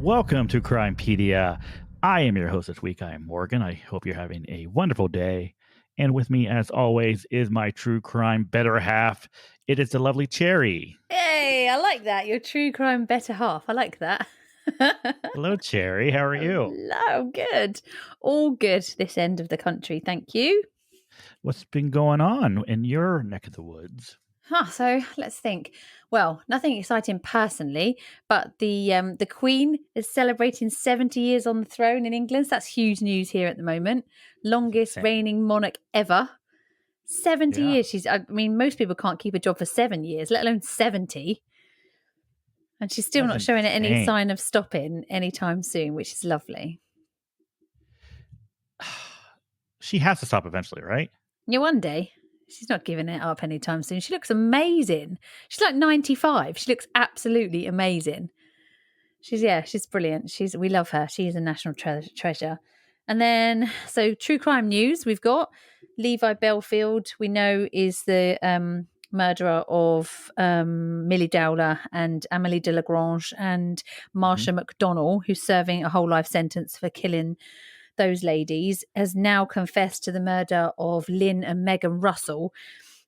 Welcome to Crimepedia. I am your host this week. I am Morgan. I hope you're having a wonderful day. And with me, as always, is my true crime better half. It is the lovely Cherry. Hey, I like that. Your true crime better half. I like that. Hello, Cherry. How are you? Hello, good. All good this end of the country, thank you. What's been going on in your neck of the woods? So let's think. Well, nothing exciting personally, but the Queen is celebrating 70 years on the throne in England. So that's huge news here at the moment. Longest Insane. reigning monarch ever. 70 Yeah. years. I mean, most people can't keep a job for 7 years, let alone 70. And she's still That's not showing any insane. sign of stopping anytime soon, which is lovely. She has to stop eventually, right? Yeah, one day. She's not giving it up anytime soon. She looks amazing. She's like 95. She looks absolutely amazing. She's brilliant. We love her. She is a national treasure. And then, so true crime news, we've got Levi Belfield, we know is the murderer of Millie Dowler and Amélie de Lagrange and Marsha McDonnell, who's serving a whole life sentence for killing those ladies, has now confessed to the murder of Lynn and Megan Russell,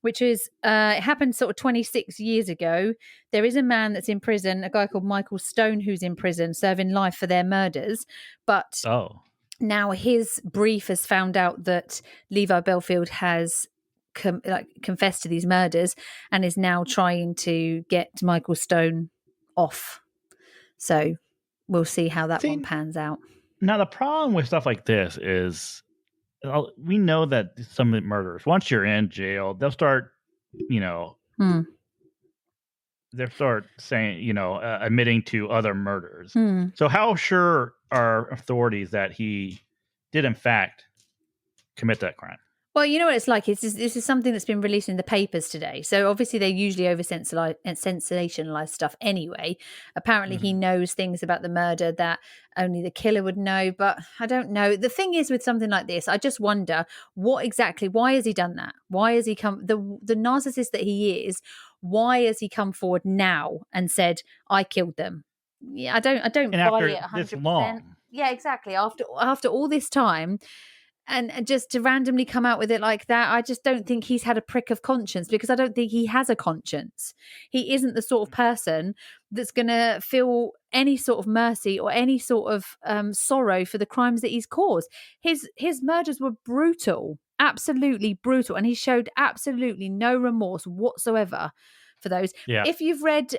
which is it happened sort of 26 years ago. There is a man that's in prison, a guy called Michael Stone, who's in prison serving life for their murders. But now his brief has found out that Levi Belfield has confessed to these murders and is now trying to get Michael Stone off. So we'll see how that one pans out. Now, the problem with stuff like this is we know that some of the murderers, once you're in jail, they'll start, they'll start saying, admitting to other murders. So how sure are authorities that he did, in fact, commit that crime? Well, you know what it's like. This is something that's been released in the papers today. So obviously they usually sensationalize stuff anyway. Apparently he knows things about the murder that only the killer would know, but I don't know. The thing is with something like this, I just wonder why has he done that? Why has he come, the narcissist that he is, why has he come forward now and said, I killed them? Yeah, I don't buy it 100%. This long. Yeah, exactly. After all this time. And just to randomly come out with it like that, I just don't think he's had a prick of conscience, because I don't think he has a conscience. He isn't the sort of person that's going to feel any sort of mercy or any sort of sorrow for the crimes that he's caused. His murders were brutal, absolutely brutal, and he showed absolutely no remorse whatsoever for those. Yeah. If you've read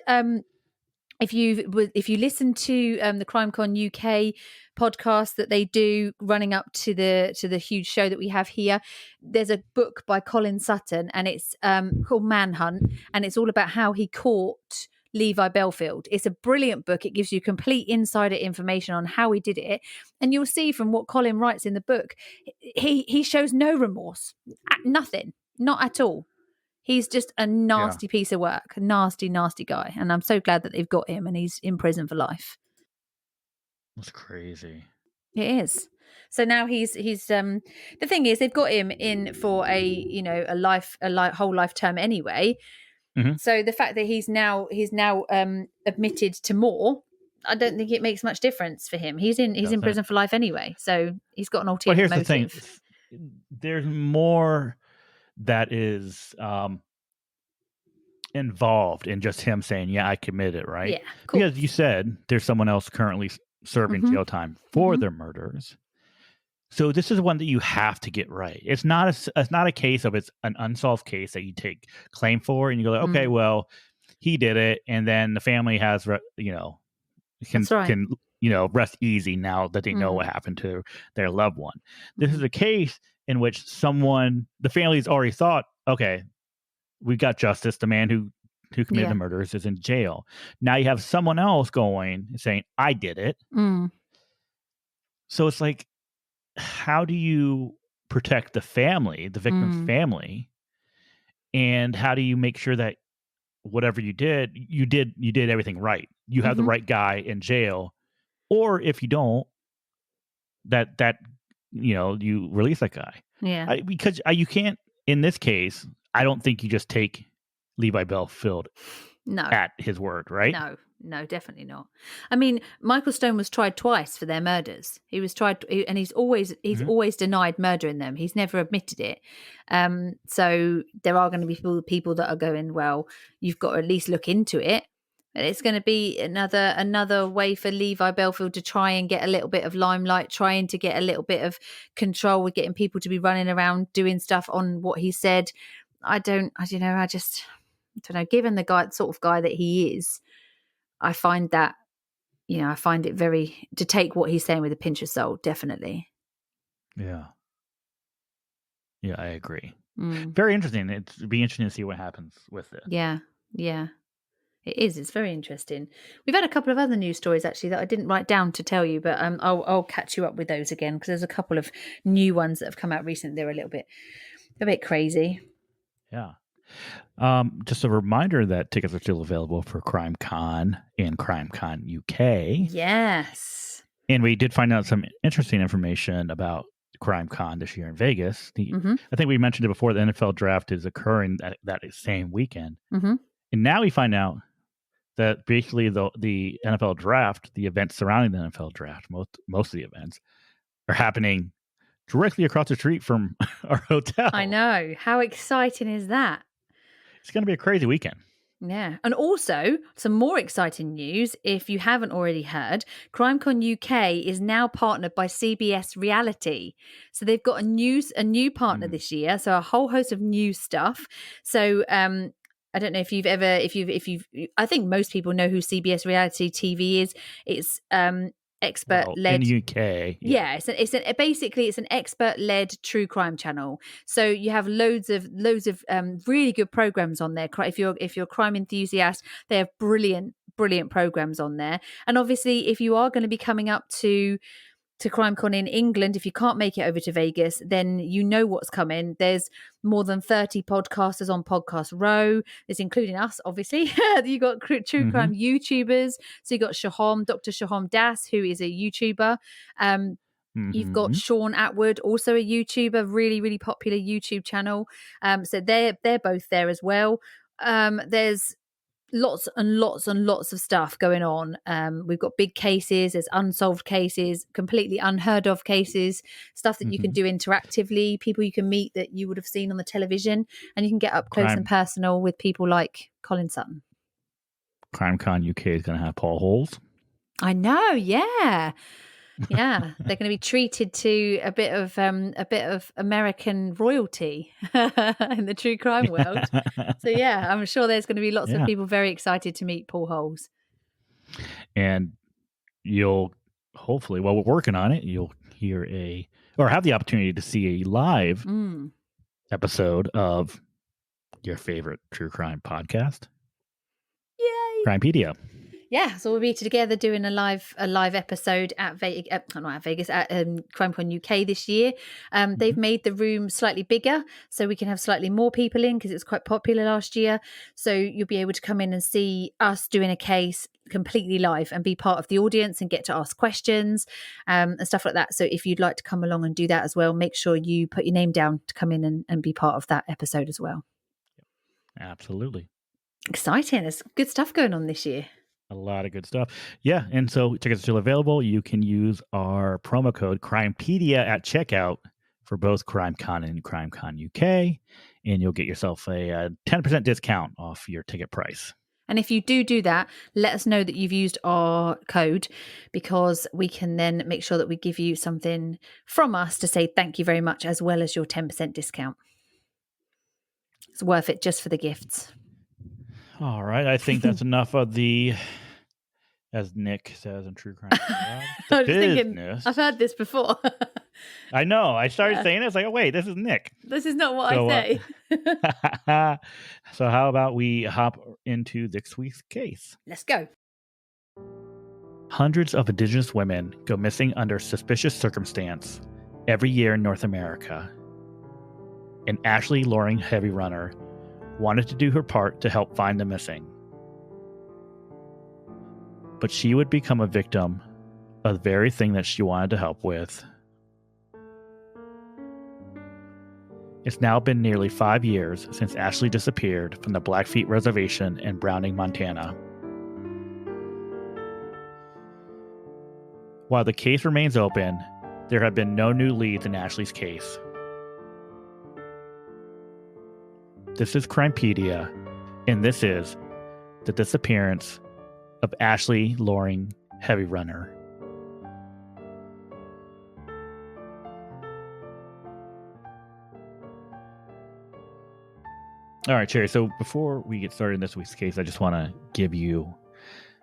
if you listen to the CrimeCon UK podcast that they do running up to the huge show that we have here, there's a book by Colin Sutton, and it's called Manhunt, and it's all about how he caught Levi Belfield. It's a brilliant book. It gives you complete insider information on how he did it, and you'll see from what Colin writes in the book, he shows no remorse, nothing, not at all. He's just a nasty piece of work, a nasty, nasty guy. And I'm so glad that they've got him and he's in prison for life. That's crazy. It is. So now he's the thing is, they've got him in for a whole life term anyway. So the fact that he's now admitted to more, I don't think it makes much difference for him. He's in prison for life anyway. So he's got an ulterior motive. But here's the thing. There's more that is involved in just him saying, yeah, I committed it, right? Yeah, cool. Because you said there's someone else currently serving jail time for their murders. So this is one that you have to get right. It's not a case of it's an unsolved case that you take claim for and you go like, okay, well, he did it, and then the family has can rest easy now that they know what happened to their loved one. This is a case in which the family's already thought, okay, we got justice. The man who committed the murders is in jail. Now you have someone else going and saying, I did it. So it's like, how do you protect the family, the victim's family? And how do you make sure that whatever you did everything right? You have the right guy in jail. Or if you don't, that you release that guy. Yeah. Because you can't, in this case, I don't think you just take Levi Belfield at his word, right? No, definitely not. I mean, Michael Stone was tried twice for their murders. He was tried, and he's always denied murdering them. He's never admitted it. So there are going to be people that are going, well, you've got to at least look into it. And it's going to be another way for Levi Belfield to try and get a little bit of limelight, trying to get a little bit of control with getting people to be running around doing stuff on what he said. I don't know. Given the sort of guy that he is, I find that, I find it very, to take what he's saying with a pinch of salt, definitely. Yeah. Yeah, I agree. Mm. Very interesting. It'd be interesting to see what happens with it. Yeah. It is. It's very interesting. We've had a couple of other news stories, actually, that I didn't write down to tell you, but I'll catch you up with those again, because there's a couple of new ones that have come out recently. They're a bit crazy. Yeah. Just a reminder that tickets are still available for CrimeCon and CrimeCon UK. Yes. And we did find out some interesting information about CrimeCon this year in Vegas. I think we mentioned it before, the NFL draft is occurring that same weekend. Mm-hmm. And now we find out that basically the NFL draft, the events surrounding the NFL draft, most of the events, are happening directly across the street from our hotel. I know. How exciting is that? It's going to be a crazy weekend. Yeah. And also, some more exciting news, if you haven't already heard, CrimeCon UK is now partnered by CBS Reality. So they've got a new partner this year. So a whole host of new stuff. So I don't know if you've I think most people know who CBS Reality TV is. It's expert-led in UK. Yeah, basically it's an expert-led true crime channel. So you have loads of really good programs on there. If you're a crime enthusiast, they have brilliant programs on there. And obviously, if you are going to be coming up to CrimeCon in England, if you can't make it over to Vegas, then you know what's coming. There's more than 30 podcasters on Podcast Row. There's including us, obviously. You got true crime YouTubers. So you got Dr. Shaham Das, who is a YouTuber. You've got Sean Atwood, also a YouTuber, really, really popular YouTube channel. So they're both there as well. There's lots and lots and lots of stuff going on. We've got big cases, there's unsolved cases, completely unheard of cases, stuff that you can do interactively, people you can meet that you would have seen on the television, and you can get up close and personal with people like Colin Sutton. CrimeCon UK is going to have Paul Holes. I know, yeah. Yeah, they're going to be treated to a bit of American royalty in the true crime world. So yeah, I'm sure there's going to be lots of people very excited to meet Paul Holes. And you'll hopefully, while we're working on it, you'll hear or have the opportunity to see a live episode of your favorite true crime podcast. Yay! Crimepedia. Yeah, so we'll be together doing a live episode at CrimeCon UK this year. They've made the room slightly bigger so we can have slightly more people in, because it was quite popular last year. So you'll be able to come in and see us doing a case completely live and be part of the audience and get to ask questions and stuff like that. So if you'd like to come along and do that as well, make sure you put your name down to come in and be part of that episode as well. Absolutely. Exciting. There's good stuff going on this year. A lot of good stuff. Yeah. And so tickets are still available. You can use our promo code Crimepedia at checkout for both CrimeCon and CrimeCon UK. And you'll get yourself a 10% discount off your ticket price. And if you do that, let us know that you've used our code, because we can then make sure that we give you something from us to say thank you very much, as well as your 10% discount. It's worth it just for the gifts. All right. I think that's enough of the, as Nick says in True Crime, I was thinking, I've heard this before. I know. I started saying it. It's like, oh, wait, this is Nick. This is not what I say. So how about we hop into this week's case? Let's go. Hundreds of Indigenous women go missing under suspicious circumstance every year in North America. And Ashley Loring Heavy Runner wanted to do her part to help find the missing. But she would become a victim of the very thing that she wanted to help with. It's now been nearly 5 years since Ashley disappeared from the Blackfeet Reservation in Browning, Montana. While the case remains open, there have been no new leads in Ashley's case. This is Crimepedia, and this is the disappearance of Ashley Loring, Heavy Runner. All right, Cherry. So before we get started in this week's case, I just want to give you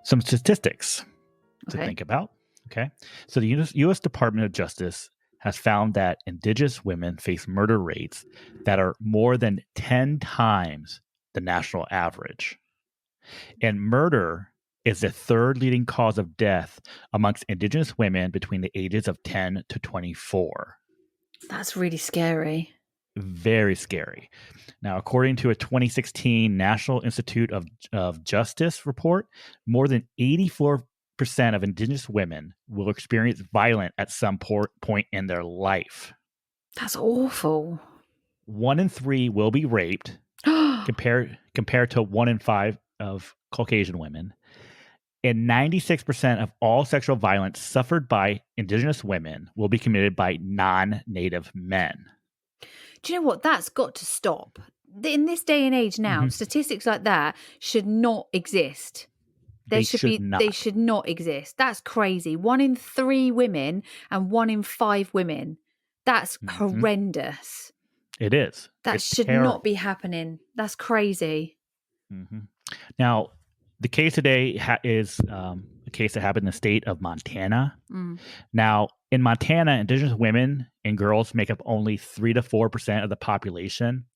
some statistics to think about. Okay. So the U.S. Department of Justice has found that Indigenous women face murder rates that are more than 10 times the national average. And murder is the third leading cause of death amongst Indigenous women between the ages of 10 to 24. That's really scary. Very scary. Now, according to a 2016 National Institute of Justice report, more than 84% of Indigenous women will experience violence at some point in their life. That's awful. 1 in 3 will be raped, compared to 1 in 5 of Caucasian women. And 96% of all sexual violence suffered by Indigenous women will be committed by non-Native men. Do you know what? That's got to stop. In this day and age now, statistics like that should not exist. They should not exist. That's crazy. 1 in 3 women and 1 in 5 women. That's horrendous. It is. That should not be happening. That's crazy. Now, the case today is a case that happened in the state of Montana. Now, in Montana, Indigenous women and girls make up only 3 to 4% of the population,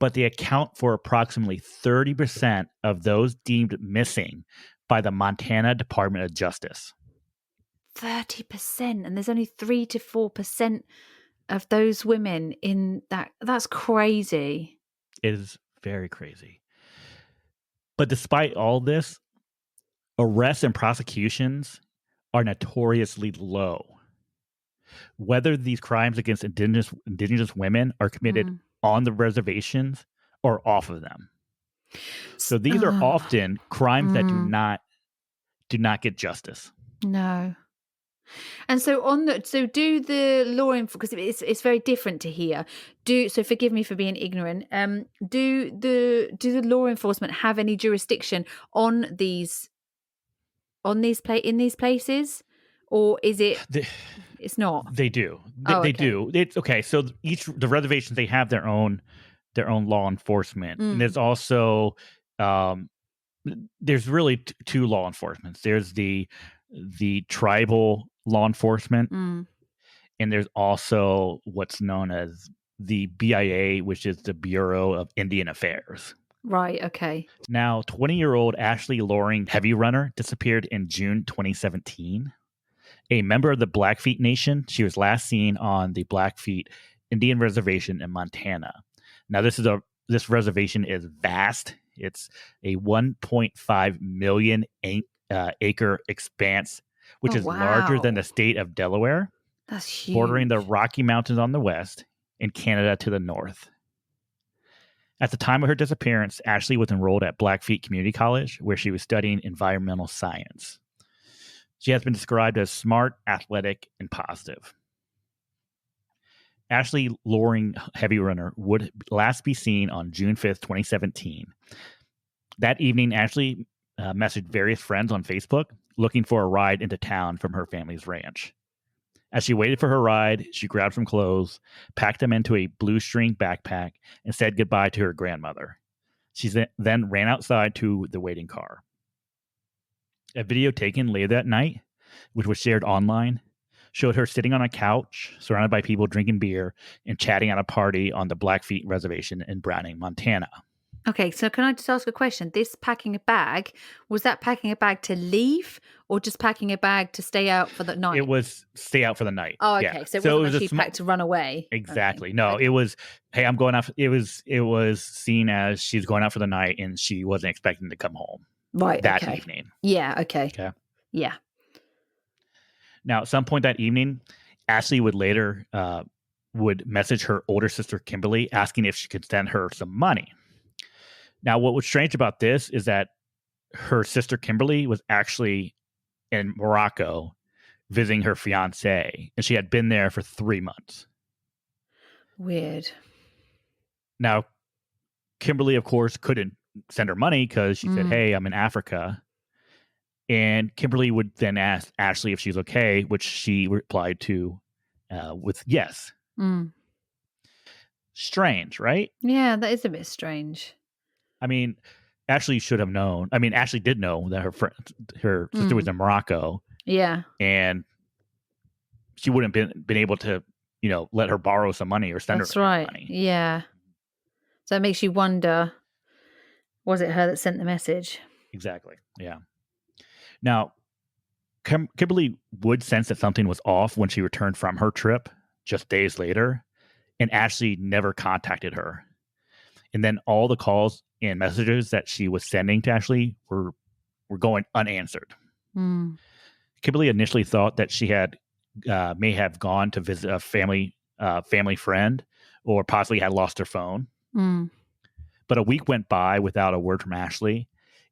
but they account for approximately 30% of those deemed missing by the Montana Department of Justice. 30%, and there's only 3 to 4% of those women in that. That's crazy. It is very crazy. But despite all this, arrests and prosecutions are notoriously low. Whether these crimes against indigenous women are committed on the reservations or off of them. So these are often crimes that do not get justice. No. And so do the law enforcement, because it's very different to here. So forgive me for being ignorant. Do the law enforcement have any jurisdiction on these places, or is it? It's not. They do. They do. It's okay. So the reservations, they have their own law enforcement, and there's also there's really two law enforcements. There's the tribal law enforcement, and there's also what's known as the BIA, which is the Bureau of Indian Affairs. Right. Okay. Now, 20-year-old Ashley Loring, Heavy Runner, disappeared in June 2017. A member of the Blackfeet Nation, she was last seen on the Blackfeet Indian Reservation in Montana. Now, this reservation is vast. It's a 1.5 million acre expanse, which is larger than the state of Delaware. That's huge. Bordering the Rocky Mountains on the west and Canada to the north. At the time of her disappearance, Ashley was enrolled at Blackfeet Community College, where she was studying environmental science. She has been described as smart, athletic, and positive. Ashley Loring, Heavy Runner, would last be seen on June 5th, 2017. That evening, Ashley messaged various friends on Facebook looking for a ride into town from her family's ranch. As she waited for her ride, she grabbed some clothes, packed them into a blue string backpack, and said goodbye to her grandmother. She then ran outside to the waiting car. A video taken later that night, which was shared online, showed her sitting on a couch, surrounded by people drinking beer and chatting at a party on the Blackfeet Reservation in Browning, Montana. Okay, so can I just ask a question? This packing a bag, was that packing a bag to leave or just packing a bag to stay out for the night? It was stay out for the night. Oh, okay. Yeah. So it wasn't actually packed to run away. Exactly. Okay. No, it was, hey, I'm going out. It was seen as she's going out for the night and she wasn't expecting to come home. Right. That evening. Yeah. Okay. Okay. Yeah. Now, at some point that evening, Ashley would later would message her older sister, Kimberly, asking if she could send her some money. Now, what was strange about this is that her sister Kimberly was actually in Morocco visiting her fiance, and she had been there for 3 months. Weird. Now, Kimberly, of course, couldn't send her money because she said, "Hey, I'm in Africa." And Kimberly would then ask Ashley if she's okay, which she replied to with yes. Mm. Strange, right? Yeah, that is a bit strange. I mean, Ashley should have known. I mean, Ashley did know that her sister was in Morocco, Yeah, and she wouldn't been able to, let her borrow some money or send her that's any right. money. Yeah. So it makes you wonder, was it her that sent the message? Exactly. Yeah. Now, Kimberly would sense that something was off when she returned from her trip just days later, and Ashley never contacted her. And then all the calls and messages that she was sending to Ashley were going unanswered. Mm. Kimberly initially thought that she had may have gone to visit a family friend, or possibly had lost her phone. Mm. But a week went by without a word from Ashley,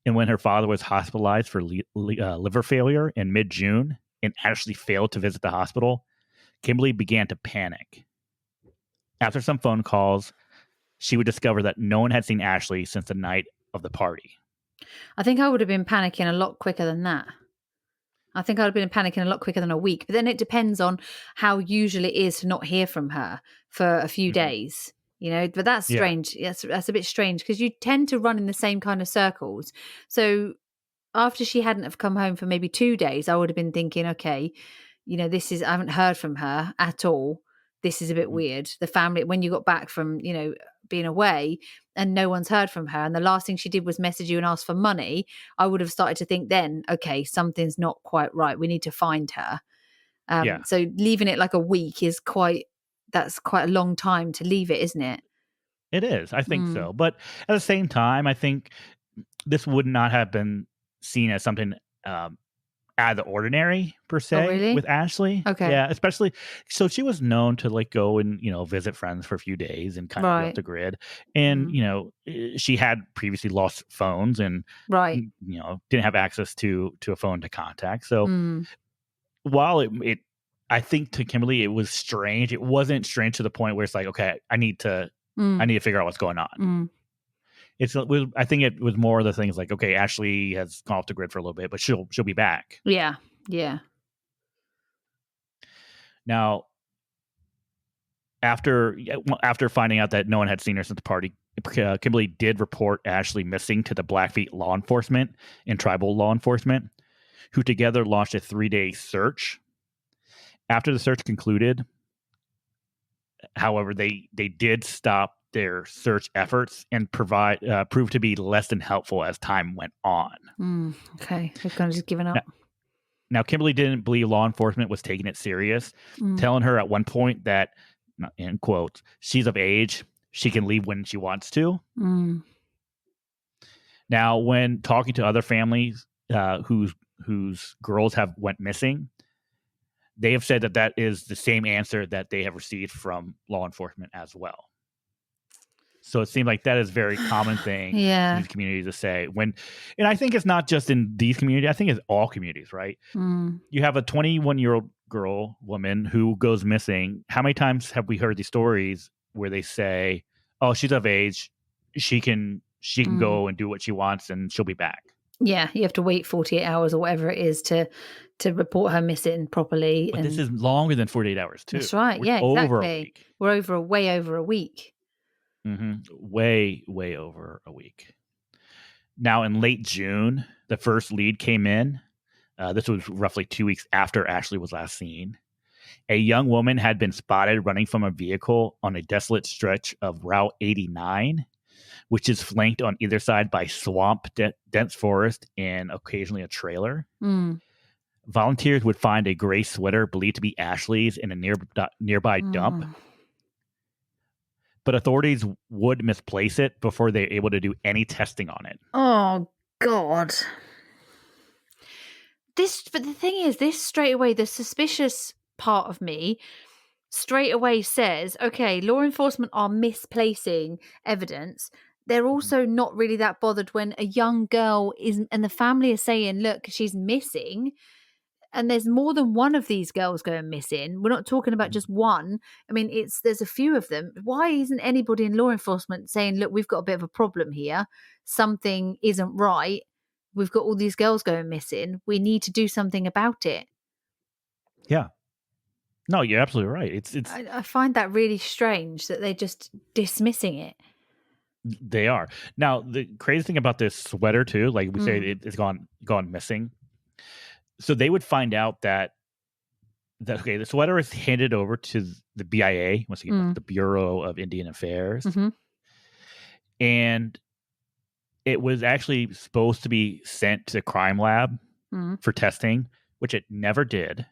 and when her father was hospitalized for liver failure in mid-June, and Ashley failed to visit the hospital, Kimberly began to panic. After some phone calls, she would discover that no one had seen Ashley since the night of the party. I think I would have been panicking a lot quicker than that. I think I'd have been panicking a lot quicker than a week. But then it depends on how usual it is to not hear from her for a few days, But that's Yeah. strange. That's a bit strange because you tend to run in the same kind of circles. So after she hadn't have come home for maybe 2 days, I would have been thinking, okay, I haven't heard from her at all. This is a bit weird. The family, when you got back from, being away and no one's heard from her, and the last thing she did was message you and ask for money, I would have started to think then, okay, something's not quite right. We need to find her. Yeah. So leaving it like a week that's quite a long time to leave it, isn't it? It is. I think so. But at the same time, I think this would not have been seen as something out of the ordinary per Oh, se really? with Ashley. Okay. Yeah, especially so she was known to go and visit friends for a few days and kind of be off Right. the grid. And she had previously lost phones and Right. didn't have access to a phone to contact. So Mm. while it I think to Kimberly it was strange. It wasn't strange to the point where it's like, okay, I need to figure out what's going on. Mm. I think it was more of the things like, okay, Ashley has gone off the grid for a little bit, but she'll be back. Yeah. Yeah. Now, after finding out that no one had seen her since the party, Kimberly did report Ashley missing to the Blackfeet law enforcement and tribal law enforcement, who together launched a 3-day search. After the search concluded, however, they did stop their search efforts and proved to be less than helpful as time went on. Okay, they've kind of just given up. Now, Kimberly didn't believe law enforcement was taking it serious, telling her at one point that, in quotes, she's of age, she can leave when she wants to. Now, when talking to other families whose girls have went missing, they have said that is the same answer that they have received from law enforcement as well. So it seemed like that is a very common thing in these communities to say. And I think it's not just in these communities. I think it's all communities, right? You have a 21-year-old woman who goes missing. How many times have we heard these stories where they say, "Oh, she's of age. She can go and do what she wants, and she'll be back." Yeah, you have to wait 48 hours or whatever it is to report her missing properly. But this is longer than 48 hours, too. That's right. We're over a week. We're way over a week. Way over a week. Now, in late June, the first lead came in. This was roughly 2 weeks after Ashley was last seen. A young woman had been spotted running from a vehicle on a desolate stretch of Route 89, which is flanked on either side by swamp, dense forest, and occasionally a trailer. Volunteers would find a gray sweater believed to be Ashley's in a nearby dump. But authorities would misplace it before they were able to do any testing on it. Oh, God. But the thing is, this straight away, the suspicious part of me straight away says, okay, law enforcement are misplacing evidence. They're also not really that bothered when a young girl and the family are saying, look, she's missing. and there's more than one of these girls going missing. We're not talking about just one. I mean, there's a few of them. Why isn't anybody in law enforcement saying, look, we've got a bit of a problem here. Something isn't right. We've got all these girls going missing. We need to do something about it. Yeah. No, you're absolutely right. It's I find that really strange that they're just dismissing it. They are. Now, the crazy thing about this sweater too, like we say, it's gone missing. So they would find out that the sweater is handed over to the BIA, once again, the Bureau of Indian Affairs, and it was actually supposed to be sent to the crime lab for testing, which it never did.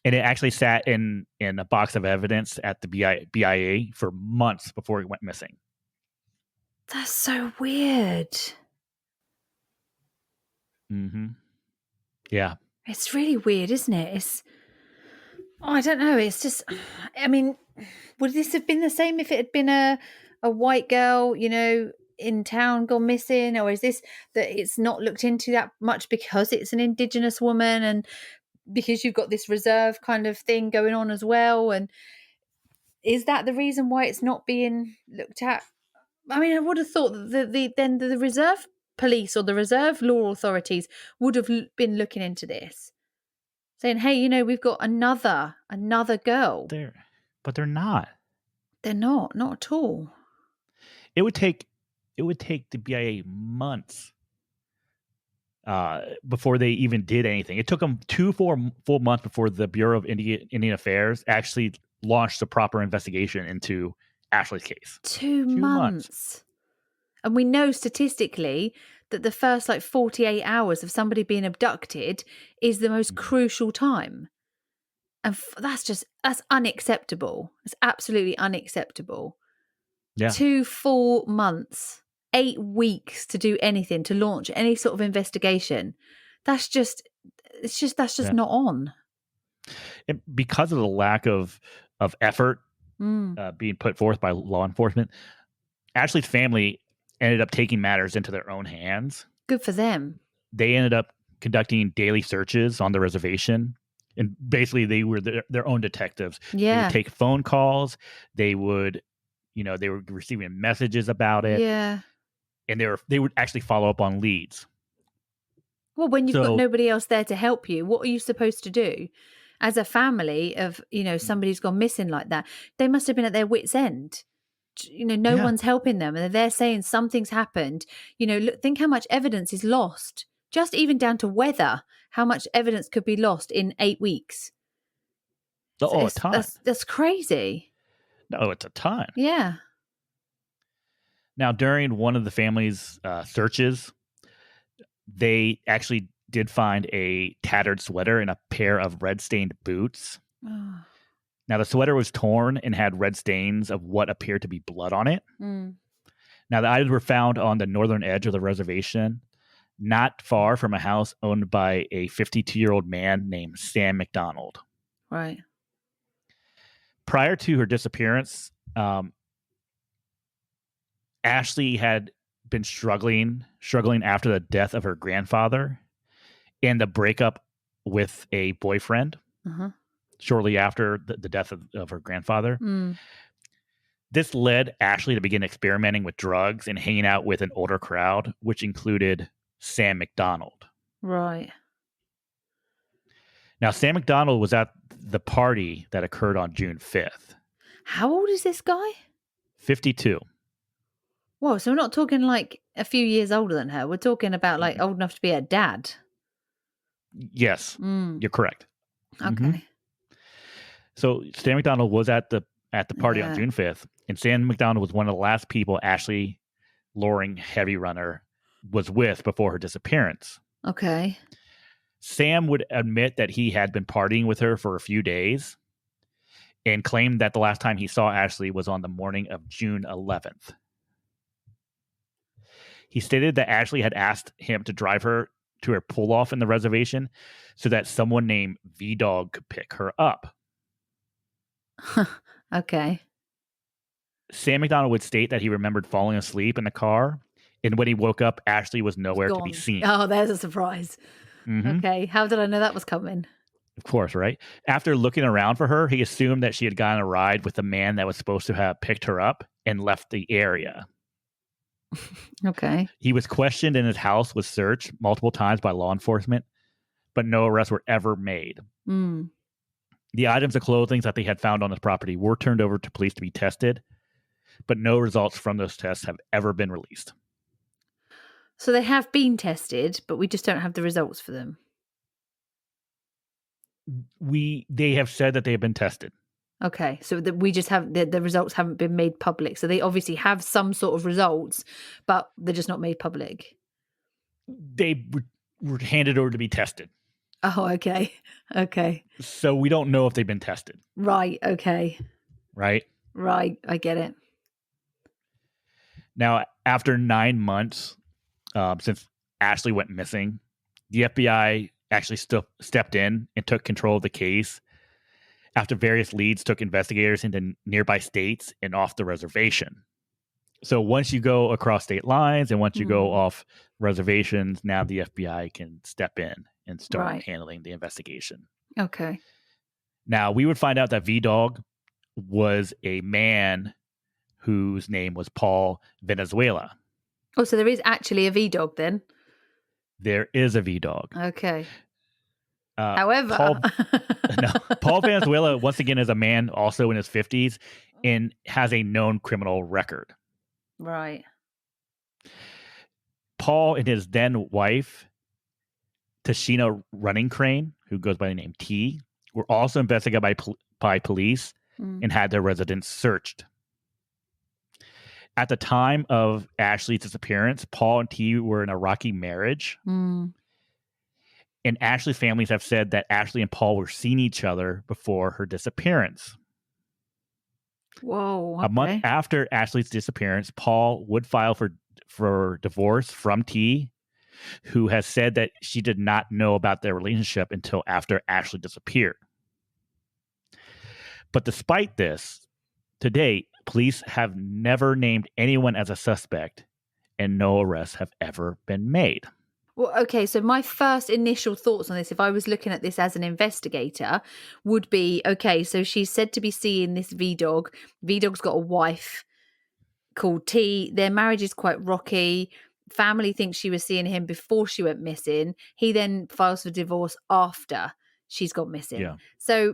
And it actually sat in a box of evidence at the BIA for months before it went missing. That's so weird. Yeah. It's really weird, isn't it? I don't know. It's just, I mean, would this have been the same if it had been a white girl, in town gone missing? Or is this that it's not looked into that much because it's an Indigenous woman and because you've got this reserve kind of thing going on as well? And is that the reason why it's not being looked at? I mean, I would have thought that the reserve police or the reserve law authorities would have been looking into this, saying, hey, we've got another girl. But they're not. They're not at all. It would take the BIA months before they even did anything. It took them 2 full months before the Bureau of Indian Affairs actually launched a proper investigation into Ashley's case. 2 months. And we know statistically that the first 48 hours of somebody being abducted is the most crucial time. And that's unacceptable. It's absolutely unacceptable. Yeah. 2 full months, 8 weeks to do anything, to launch any sort of investigation. That's just not on. And because of the lack of effort being put forth by law enforcement, Ashley's family ended up taking matters into their own hands. Good for them. They ended up conducting daily searches on the reservation. And basically, they were their own detectives. Yeah. They would take phone calls. They would, they were receiving messages about it. Yeah. And they would actually follow up on leads. Well, when you've got nobody else there to help you, what are you supposed to do? As a family of, somebody's gone missing like that, they must have been at their wits' end. No one's helping them. And they're saying something's happened. Look, think how much evidence is lost. Just even down to weather, how much evidence could be lost in 8 weeks. A ton. That's crazy. No, it's a ton. Yeah. Now, during one of the family's searches, they actually did find a tattered sweater and a pair of red-stained boots. Oh. Now, the sweater was torn and had red stains of what appeared to be blood on it. Now, the items were found on the northern edge of the reservation, not far from a house owned by a 52-year-old man named Sam McDonald. Right. Prior to her disappearance, Ashley had been struggling after the death of her grandfather and the breakup with a boyfriend shortly after the death of her grandfather. This led Ashley to begin experimenting with drugs and hanging out with an older crowd, which included Sam McDonald. Right. Now, Sam McDonald was at the party that occurred on June 5th. How old is this guy? 52. Whoa, so we're not talking a few years older than her. We're talking about old enough to be her dad. Yes, you're correct. Okay. So Sam McDonald was at the party on June 5th, and Sam McDonald was one of the last people Ashley Loring Heavy Runner was with before her disappearance. Okay. Sam would admit that he had been partying with her for a few days and claimed that the last time he saw Ashley was on the morning of June 11th. He stated that Ashley had asked him to drive her to her pull-off in the reservation so that someone named V-Dog could pick her up. Okay. Sam McDonald would state that he remembered falling asleep in the car, and when he woke up, Ashley was nowhere to be seen. Oh, there's a surprise. Mm-hmm. Okay. How did I know that was coming? Of course, right? After looking around for her, he assumed that she had gotten a ride with the man that was supposed to have picked her up and left the area. Okay. He was questioned and his house was searched multiple times by law enforcement, but no arrests were ever made. Mm. The items of clothing that they had found on his property were turned over to police to be tested, but no results from those tests have ever been released. So they have been tested, but we just don't have the results for them. They have said that they have been tested. Okay, so we just have the results haven't been made public. So they obviously have some sort of results, but they're just not made public. They were handed over to be tested. Oh, okay. Okay. So we don't know if they've been tested. Right. Okay. Right? Right. I get it. Now, after 9 months since Ashley went missing, the FBI actually stepped in and took control of the case after various leads took investigators into nearby states and off the reservation. So once you go across state lines and once you go off reservations, now the FBI can step in and start handling the investigation. Okay. Now, we would find out that V-Dog was a man whose name was Paul Venezuela. Oh, so there is actually a V-Dog then? There is a V-Dog. Okay. However, Paul Venezuela, once again, is a man also in his 50s and has a known criminal record. Right. Paul and his then wife, Tashina Running Crane, who goes by the name T, were also investigated by police and had their residence searched. At the time of Ashley's disappearance, Paul and T were in a rocky marriage. And Ashley's families have said that Ashley and Paul were seeing each other before her disappearance. Whoa. Okay. A month after Ashley's disappearance, Paul would file for divorce from T, who has said that she did not know about their relationship until after Ashley disappeared. But despite this, to date, police have never named anyone as a suspect and no arrests have ever been made. Well, okay, so my first initial thoughts on this, if I was looking at this as an investigator, would be, okay, so she's said to be seeing this V-Dog. V-Dog's got a wife called T. Their marriage is quite rocky. Family thinks she was seeing him before she went missing. He then files for divorce after she's got missing. Yeah. So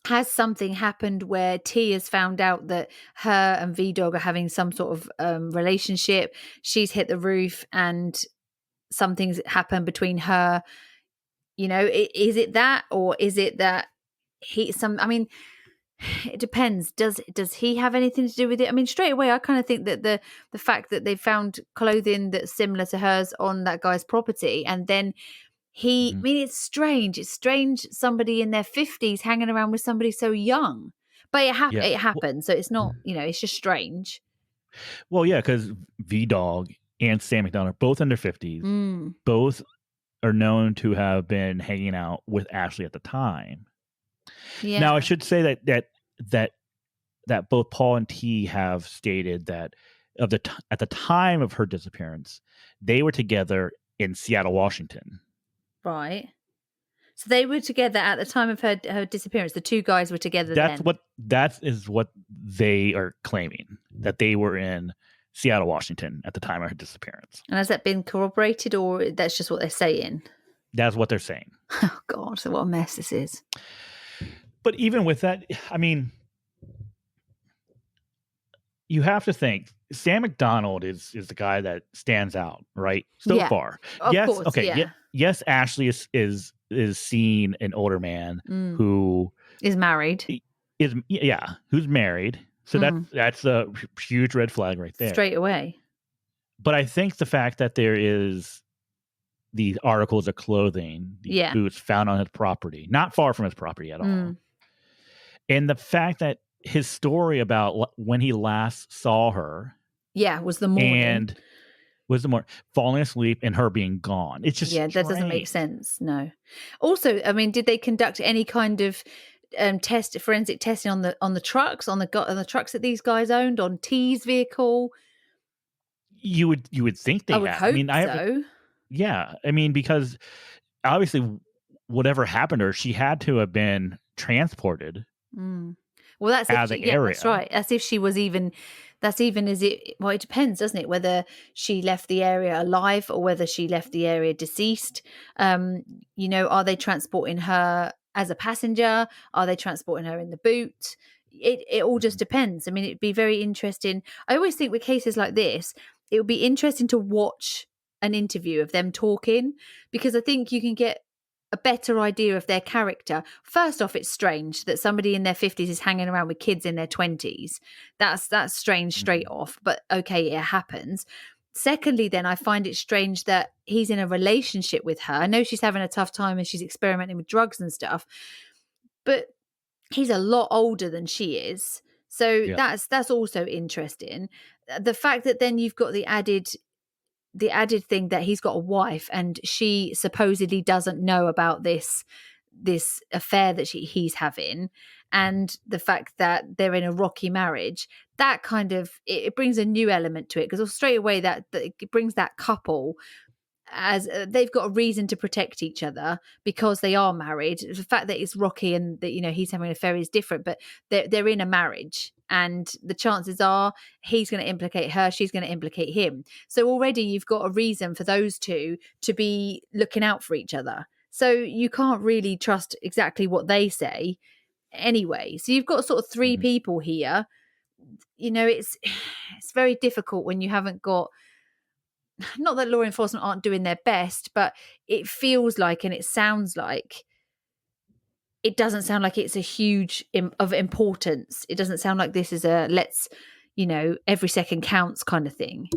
has something happened where T has found out that her and V-Dog are having some sort of relationship? She's hit the roof and something's happened between her, is it that, or is it that it depends. Does he have anything to do with it? I mean, straight away, I kind of think that the fact that they found clothing that's similar to hers on that guy's property, and then I mean, it's strange. It's strange somebody in their 50s hanging around with somebody so young. But it happened. So it's not, it's just strange. Well, yeah, because V-Dog and Sam McDonald are both in their 50s. Both are known to have been hanging out with Ashley at the time. Yeah. Now, I should say that both Paul and T have stated that at the time of her disappearance, they were together in Seattle, Washington. Right. So they were together at the time of her disappearance. The two guys were together. That is what they are claiming, that they were in Seattle, Washington at the time of her disappearance. And has that been corroborated, or that's just what they're saying? That's what they're saying. Oh God, so what a mess this is. But even with that, I mean, you have to think Sam McDonald is the guy that stands out, right? So far. Of course, okay. Yeah. Yes, Ashley is seeing an older man who is married. Who's married. So that's a huge red flag right there. Straight away. But I think the fact that there is these articles of clothing, these boots found on his property, not far from his property at all. And the fact that his story about when he last saw her. Yeah, was the morning. And was the morning, falling asleep and her being gone. It's just that doesn't make sense. No. Also, I mean, did they conduct any kind of forensic testing on the trucks, on the trucks that these guys owned, on T's vehicle? You would think they I would have. hope I mean, so. Yeah, I mean, because obviously, whatever happened to her, she had to have been transported Mm. Well, that's out if of she, the yeah, that's area. right. That's if she was even, that's even as it, well, it depends, doesn't it? Whether she left the area alive or whether she left the area deceased. Um, are they transporting her as a passenger? Are they transporting her in the boot? It all just Mhm. depends. I mean, it'd be very interesting. I always think with cases like this, it would be interesting to watch an interview of them talking, because I think you can get a better idea of their character. First off, it's strange that somebody in their 50s is hanging around with kids in their 20s. That's strange straight Mhm. off, but okay, it happens. Secondly, then I find it strange that he's in a relationship with her. I know she's having a tough time and she's experimenting with drugs and stuff, but he's a lot older than she is. So Yeah. that's also interesting. The fact that then you've got the added thing that he's got a wife and she supposedly doesn't know about this affair that he's having, and the fact that they're in a rocky marriage, that kind of it brings a new element to it, because straight away that it brings that couple as they've got a reason to protect each other because they are married. The fact that it's rocky and that he's having an affair is different, but they're in a marriage, and the chances are he's going to implicate her, she's going to implicate him. So already you've got a reason for those two to be looking out for each other. So you can't really trust exactly what they say anyway. So you've got sort of three Mhm. people here. It's very difficult when you haven't got, not that law enforcement aren't doing their best, but it feels like, and it sounds like, it doesn't sound like it's a huge of importance. It doesn't sound like this is a let's, every second counts kind of thing.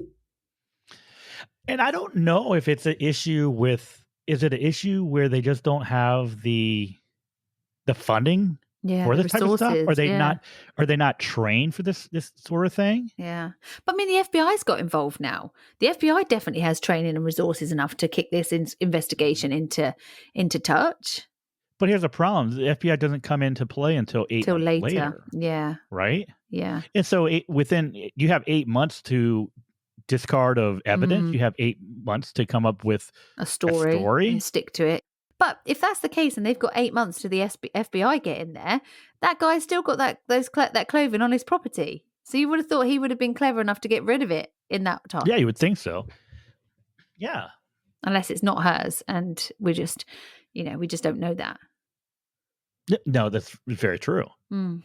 And I don't know if it's an issue with, is it an issue where they just don't have the funding Yeah, for the this type of stuff? resources. Yeah, Are they not trained for this sort of thing? yeah. But I mean, the FBI's got involved now. The FBI definitely has training and resources enough to kick this investigation into touch. But here's the problem: the FBI doesn't come into play until 8 Till months later. later, Yeah, right? yeah. And so you have 8 months to discard of evidence. Mm. You have 8 months to come up with A a story and story. stick to it. But if that's the case and they've got 8 months to the FBI get in there, that guy's still got that clothing on his property. So you would have thought he would have been clever enough to get rid of it in that time, Yeah, you would think so. Yeah. unless it's not hers and we just don't know that. No, that's very true. Mm.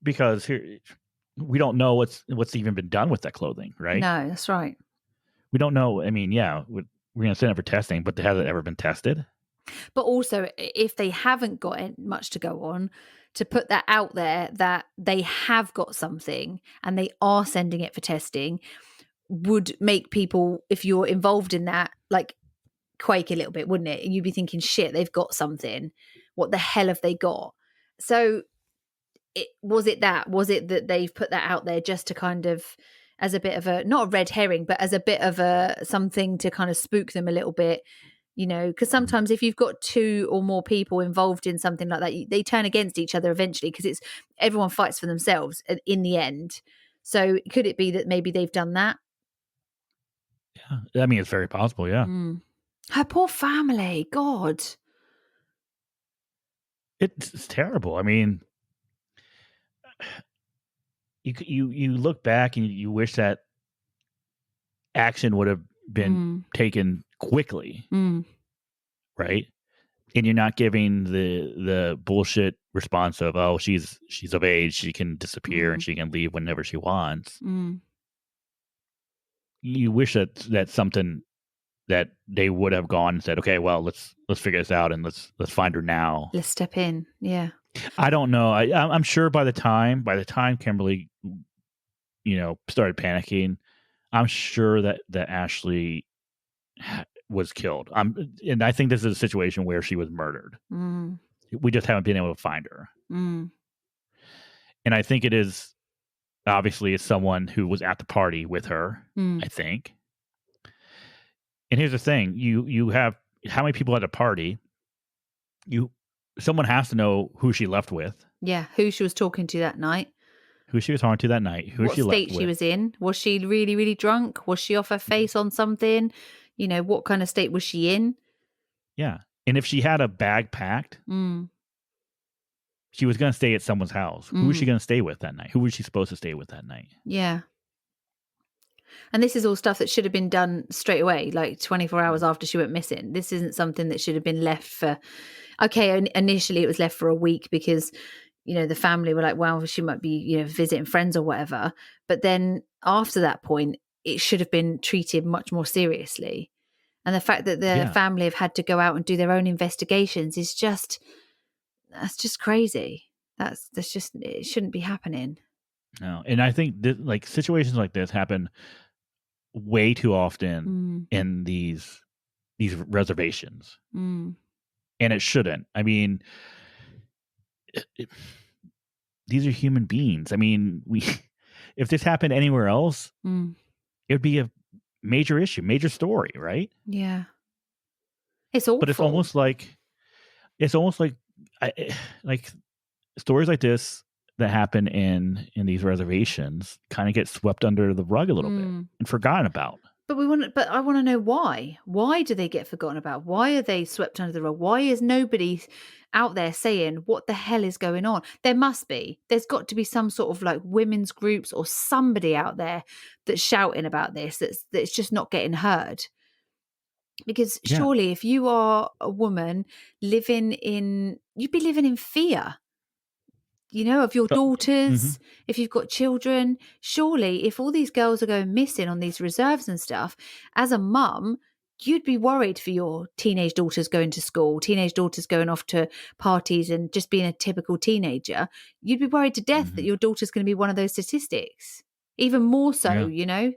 Because here we don't know what's even been done with that clothing, right? No, that's right. We don't know. I mean, yeah, we're gonna send it for testing, but has it ever been tested? But also, if they haven't got much to go on, to put that out there that they have got something and they are sending it for testing would make people, if you're involved in that, like quake a little bit, wouldn't it? And you'd be thinking, shit, they've got something. What the hell have they got? So was it that they've put that out there just to kind of, as a bit of a, not a red herring, but as a bit of a something to kind of spook them a little bit, because Mhm. sometimes if you've got two or more people involved in something like that, they turn against each other eventually, because it's everyone fights for themselves in the end. So could it be that maybe they've done that? Yeah, I mean, it's very possible. Yeah, Mm. Her poor family, God. it's terrible. I mean, you look back and you wish that action would have been Mm. taken quickly, Mm. right? And you're not giving the bullshit response of, oh, she's of age, she can disappear and Mm. she can leave whenever she wants. Mm. You wish that that's something that they would have gone and said, okay, well, let's figure this out and let's find her now. Let's step in. Yeah. I don't know. I'm sure by the time Kimberly, started panicking, I'm sure that Ashley was killed. And I think this is a situation where she was murdered. Mm. We just haven't been able to find her. Mm. And I think it is obviously it's someone who was at the party with her, Mm. I think. And here's the thing, you have how many people at a party? You Someone has to know who she left with, Yeah. Who she was talking to that night, who she was talking to that night, who what she left state she with. was in. Was she really, really drunk? Was she off her face on something? You know, what kind of state was she in? Yeah. And if she had a bag packed, she was going to stay at someone's house. Who was she going to stay with that night? Who was she supposed to stay with that night? Yeah. And this is all stuff that should have been done straight away, like 24 hours after she went missing. This isn't something that should have been left for, okay, initially it was left for a week because, you know, the family were like, well, she might be, you know, visiting friends or whatever. But then after that point, it should have been treated much more seriously. And the fact that the family have had to go out and do their own investigations is just, that's just crazy. That's just, it shouldn't be happening. No. And I think like situations like this happen way too often in these reservations. And it shouldn't. I mean, these are human beings. I mean, if this happened anywhere else, it would be a major issue, major story, right? Yeah. It's awful. But it's almost like like stories like this that happen in these reservations kind of get swept under the rug a little bit and forgotten about. But I want to know why. Why do they get forgotten about? Why are they swept under the rug? Why is nobody out there saying what the hell is going on? There must be. There's got to be some sort of like women's groups or somebody out there that's shouting about this that's just not getting heard. Because surely if you are a woman you'd be living in fear. You know, of your daughters, if you've got children, surely if all these girls are going missing on these reserves and stuff, as a mum, you'd be worried for your teenage daughters going to school, teenage daughters going off to parties and just being a typical teenager. You'd be worried to death that your daughter's going to be one of those statistics. Even more so, you know?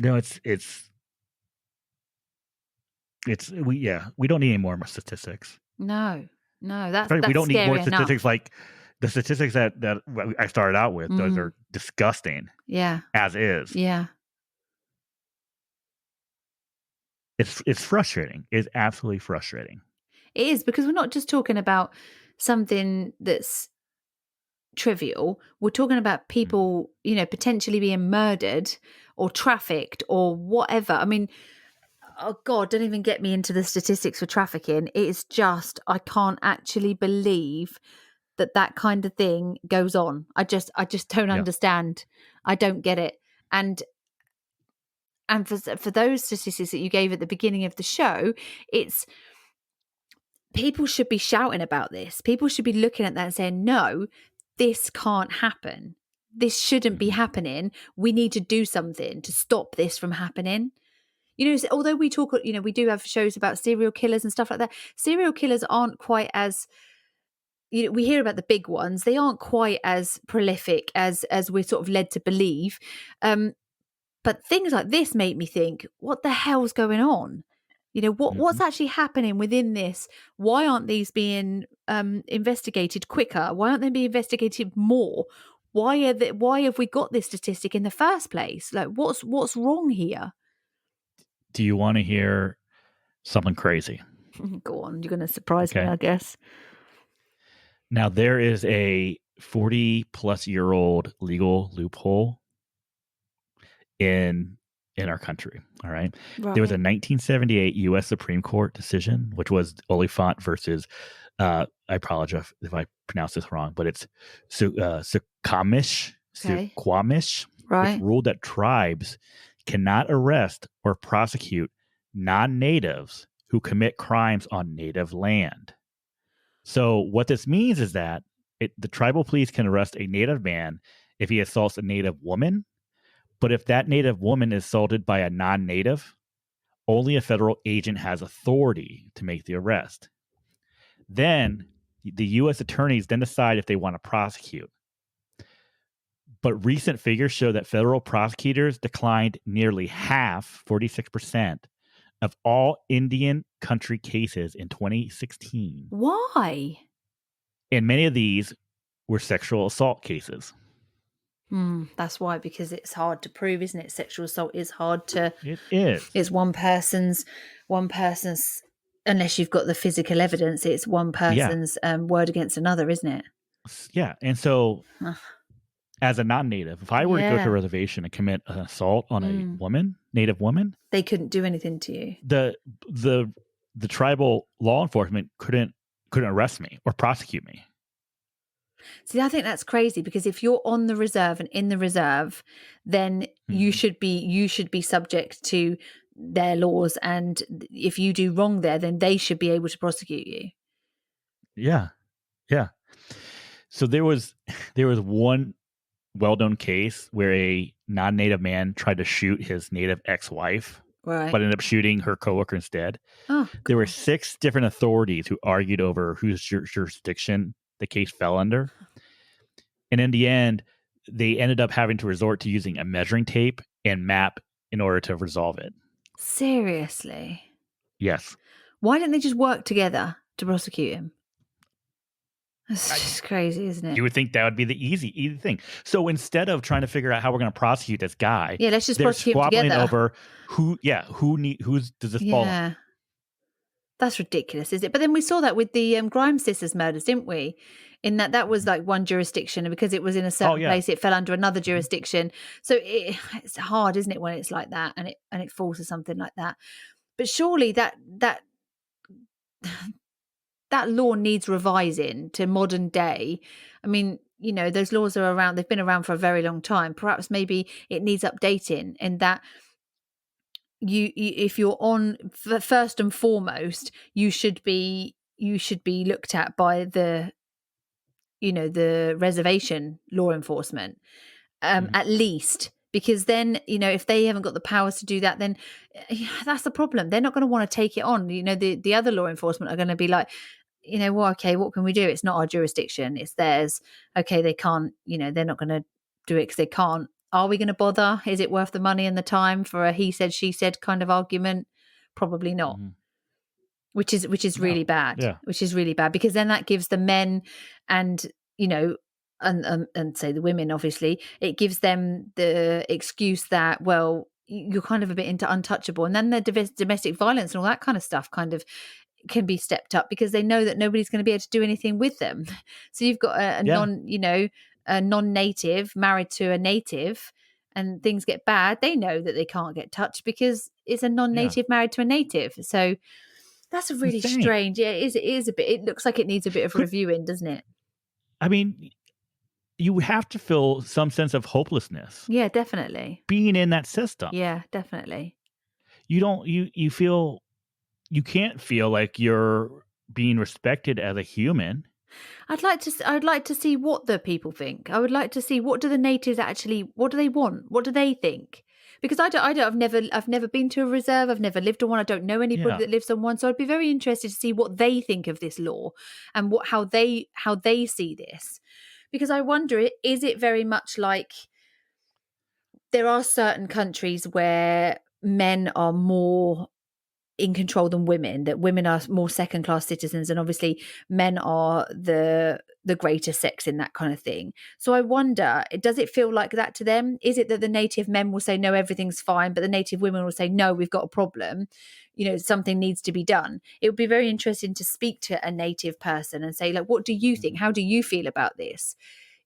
No, we don't need any more statistics. No, that's we don't need more statistics enough. like the statistics that I started out with. Those are disgusting. Yeah. As is. Yeah. It's frustrating. It's absolutely frustrating. It is, because we're not just talking about something that's trivial. We're talking about people, you know, potentially being murdered or trafficked or whatever. I mean, oh God, don't even get me into the statistics for trafficking. It is just, I can't actually believe that kind of thing goes on. I just don't understand. I don't get it. And for those statistics that you gave at the beginning of the show, it's people should be shouting about this. People should be looking at that and saying, no, this can't happen. This shouldn't be happening. We need to do something to stop this from happening. You know, although we talk, you know, we do have shows about serial killers and stuff like that. Serial killers aren't quite as, you know, we hear about the big ones. They aren't quite as prolific as we're sort of led to believe. But things like this make me think, what the hell's going on? You know, what's actually happening within this? Why aren't these being investigated quicker? Why aren't they being investigated more? Why have we got this statistic in the first place? Like, what's wrong here? Do you want to hear something crazy? Go on, you're going to surprise me, I guess. Now, there is a 40-plus-year-old legal loophole in our country. All right. There was a 1978 U.S. Supreme Court decision, which was Oliphant versus, I apologize if I pronounce this wrong, but it's Suquamish, which ruled that tribes cannot arrest or prosecute non-natives who commit crimes on native land. So what this means is that the tribal police can arrest a native man if he assaults a native woman. But if that native woman is assaulted by a non-native, only a federal agent has authority to make the arrest. Then the U.S. attorneys then decide if they want to prosecute. But recent figures show that federal prosecutors declined nearly half, 46%, of all Indian country cases in 2016. Why? And many of these were sexual assault cases. That's why, because it's hard to prove, isn't it? Sexual assault is hard to. It is. It's one person's. Unless you've got the physical evidence, it's one person's word against another, isn't it? Yeah, and so as a non-native, if I were to go to a Yeah. reservation and commit an assault on a Mm. woman, native woman, They couldn't do anything to you. the the tribal law enforcement couldn't arrest me or prosecute me. See, I think that's crazy because if you're on the reserve and in the reserve, then you Mhm. should be subject to their laws, and if you do wrong there, then they should be able to prosecute you. Yeah, yeah. So there was one well-known case where a non-native man tried to shoot his native ex-wife, Right. but ended up shooting her coworker instead. Oh There were God. 6 different authorities who argued over whose jurisdiction the case fell under. And in the end, they ended up having to resort to using a measuring tape and map in order to resolve it. Seriously. Yes. Why didn't they just work together to prosecute him? That's I, just crazy, isn't it? you would think that would be the easy thing. So instead of trying to figure out how we're going to prosecute this guy, Yeah, let's just they're prosecute him squabbling together. over whose does this fall on? Yeah. That's ridiculous, is it? But then we saw that with the Grimes sisters murders, didn't we? In that was Mhm. like one jurisdiction, and because it was in a Oh certain yeah. place, it fell under another Mhm. jurisdiction. So it's hard, isn't it, when it's like that, and it falls to something like that. But surely that law needs revising to modern day. I mean, those laws are around; they've been around for a very long time. Perhaps maybe it needs updating in that you if you're on first and foremost, you should be looked at by the reservation law enforcement, Mhm. at least, because then if they haven't got the powers to do that, then yeah, that's the problem. They're not going to want to take it on. The other law enforcement are going to be like, well, okay, what can we do? It's not our jurisdiction, it's theirs. Okay, they can't, they're not going to do it because they can't. Are we going to bother? Is it worth the money and the time for a he said she said kind of argument? Probably not. Mhm. Which is really No. bad. Yeah. Which is really bad, because then that gives the men and you know and say the women, obviously it gives them the excuse that, well, you're kind of a bit into untouchable, and then the domestic violence and all that kind of stuff kind of can be stepped up because they know that nobody's going to be able to do anything with them. So you've got Yeah. a non-native married to a native, and things get bad. They know that they can't get touched because it's a Yeah. non-native married to a native. So that's a really Insane. strange. Yeah, it is a bit. It looks like it needs a bit of Could reviewing, doesn't it? I mean, you have to feel some sense of hopelessness Yeah, definitely. being in that system. Yeah, definitely. You don't you feel you can't feel like you're being respected as a human. I'd like to see what the people think. I would like to see, what do the natives actually, what do they want? What do they think? Because I've never been to a reserve. I've never lived on one. I don't know anybody Yeah. that lives on one. So I'd be very interested to see what they think of this law and how they see this. Because I wonder, is it very much like there are certain countries where men are more in control than women, that women are more second class citizens, and obviously men are the greater sex in that kind of thing. So I wonder, does it feel like that to them? Is it that the native men will say no, everything's fine, but the native women will say no, we've got a problem, something needs to be done? It would be very interesting to speak to a native person and say, like, what do you think? Mhm. How do you feel about this?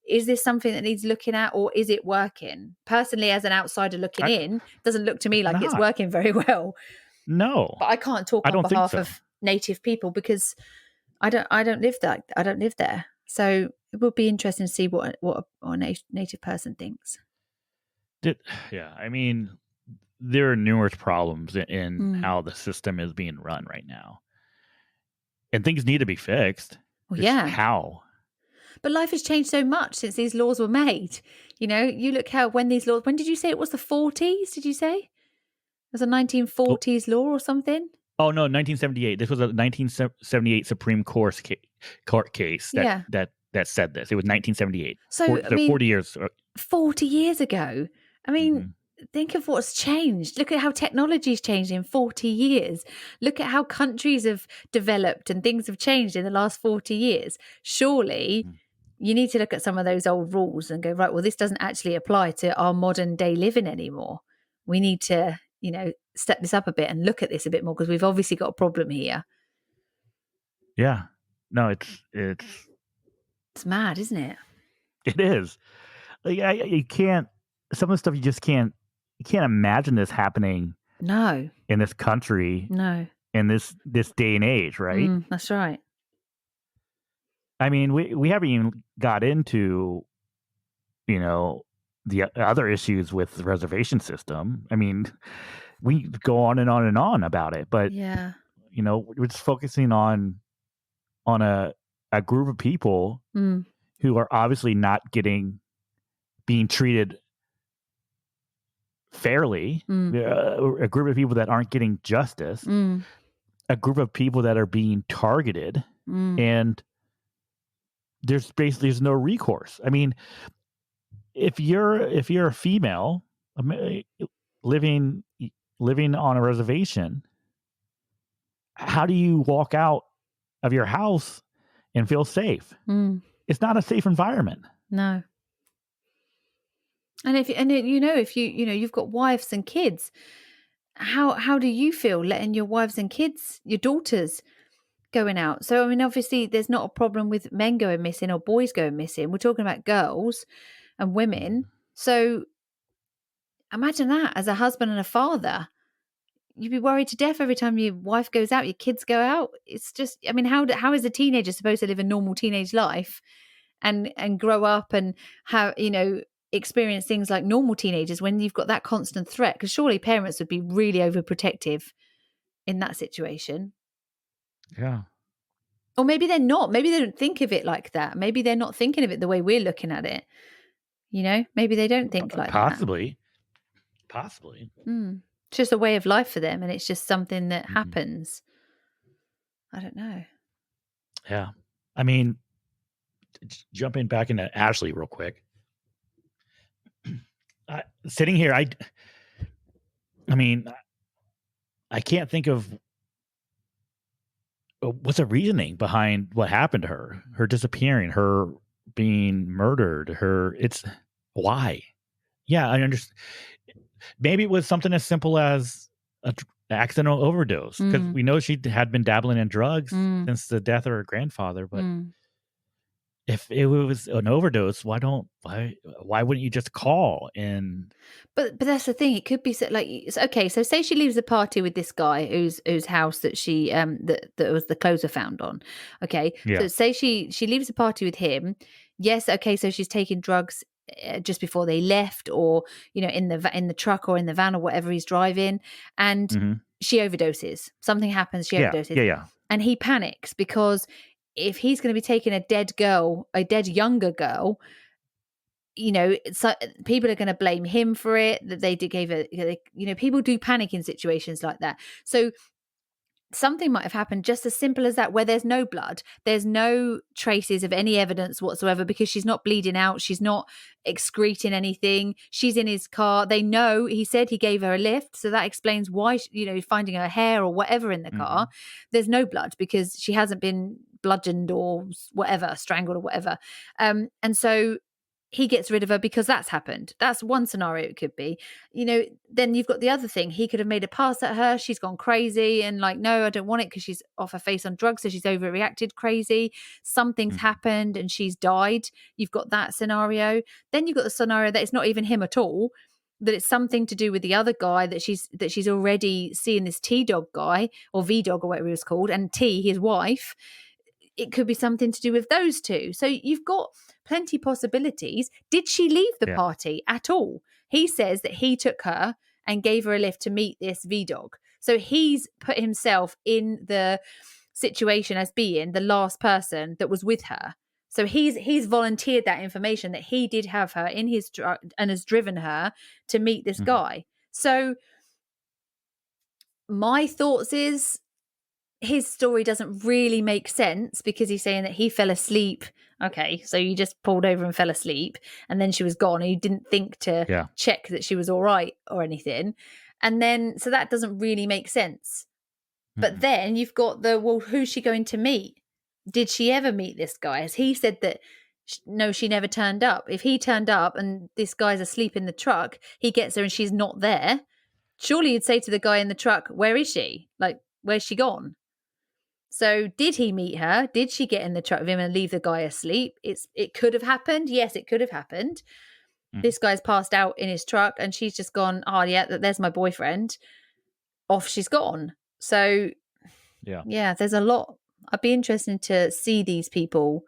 Is this something that needs looking at, or is it working? Personally, as an outsider looking I in, doesn't look to me it's like it's not. working very well. No. But I can't talk I on don't think behalf so. of native people because I don't live there. I don't live there. So it would be interesting to see what a native person thinks. Did yeah, I mean, there are numerous problems in Mm. how the system is being run right now. And things need to be fixed. Well, Just yeah. how? But life has changed so much since these laws were made. You look how when these laws. When did you say it was? The 40s? Did you say it was a Oh, 1940s law or something? oh no, 1978. This was a 1978 Supreme Court case that Yeah. said this. It was 1978. So I So mean, 40 years. 40 years ago. I mean, Mhm. think of what's changed. Look at how technology's changed in 40 years. Look at how countries have developed and things have changed in the last 40 years. Surely Mhm. you need to look at some of those old rules and go, right, well, this doesn't actually apply to our modern day living anymore. We need to, step this up a bit and look at this a bit more, because we've obviously got a problem here. Yeah. No, it's It's mad, isn't it? it is. you can't. Some of the stuff you just can't. You can't imagine this happening No, in this country no. in this day and age, right? That's right. I mean, we haven't even got into, you know, the other issues with the reservation system. I mean, we go on and on and on about it, but Yeah. we're just focusing on a group of people Mm, who are obviously not being treated fairly, mm, a group of people that aren't getting justice, mm, a group of people that are being targeted, mm, and there's no recourse. I mean, if you're a female living living on a reservation, how do you walk out of your house and feel safe? mm. It's not a safe environment. No. And if you've got wives and kids, how do you feel letting your wives and kids, your daughters, going out? So I mean, obviously, there's not a problem with men going missing or boys going missing. We're talking about girls and women. So imagine that as a husband and a father. You'd be worried to death every time your wife goes out, your kids go out. It's just, I mean, how is a teenager supposed to live a normal teenage life and grow up and have, experience things like normal teenagers when you've got that constant threat? Because surely parents would be really overprotective in that situation. Yeah, Or maybe they're not. Maybe they don't think of it like that. Maybe they're not thinking of it the way we're looking at it. Maybe they don't think like that. possibly, possibly. Mm. It's just a way of life for them, and it's just something that Mhm. happens. I don't know. Yeah, I mean, jumping back into Ashley real quick. Sitting here, I mean, I can't think of what's the reasoning behind what happened to her disappearing, her being murdered, it's why? Yeah, I understand. Maybe it was something as simple as an accidental overdose, because Mm, we know she had been dabbling in drugs mm, since the death of her grandfather. But mm. if it was an overdose, why wouldn't you just call? And But that's the thing. It could be okay. So say she leaves the party with this guy whose house that she that was the clothes were found on. Okay, so yeah, say she leaves the party with him. Yes, okay. So she's taking drugs just before they left, or in the truck or in the van or whatever he's driving, and hmm, she overdoses. Something happens. She yeah, overdoses, yeah, yeah, and he panics because if he's going to be taking a dead younger girl, so people are going to blame him for it, that they did gave people do panic in situations like that. So something might have happened just as simple as that, where there's no blood, there's no traces of any evidence whatsoever, because she's not bleeding out, she's not excreting anything, she's in his car. They know he said he gave her a lift, so that explains why finding her hair or whatever in the car. hmm, There's no blood because she hasn't been bludgeoned or whatever, strangled or whatever. And so he gets rid of her because that's happened. That's one scenario it could be. Then you've got the other thing. He could have made a pass at her. She's gone crazy and like, no, I don't want it, because she's off her face on drugs. So she's overreacted crazy. Something's hmm, happened and she's died. You've got that scenario. Then you've got the scenario that it's not even him at all, that it's something to do with the other guy, that she's already seeing this T-Dog guy, or V-Dog or whatever he was called, and T, his wife. It could be something to do with those two. So you've got plenty possibilities. Did she leave the yeah, party at all? He says that he took her and gave her a lift to meet this V-Dog. So he's put himself in the situation as being the last person that was with her. So he's volunteered that information that he did have her in his truck and has driven her to meet this hmm, guy. So my thoughts is, his story doesn't really make sense, because he's saying that he fell asleep. Okay, so you just pulled over and fell asleep, and then she was gone, and you didn't think to yeah, check that she was all right or anything. And then, so that doesn't really make sense. But hmm, then you've got well, who's she going to meet? Did she ever meet this guy? As he said that, no, she never turned up. If he turned up and this guy's asleep in the truck, he gets her and she's not there. Surely you'd say to the guy in the truck, where is she? Like, where's she gone? So did he meet her? Did she get in the truck with him and leave the guy asleep? It could have happened. Yes, it could have happened. This guy's passed out in his truck and she's just gone, oh, yeah, there's my boyfriend. Off she's gone. So, yeah, there's a lot. I'd be interested to see these people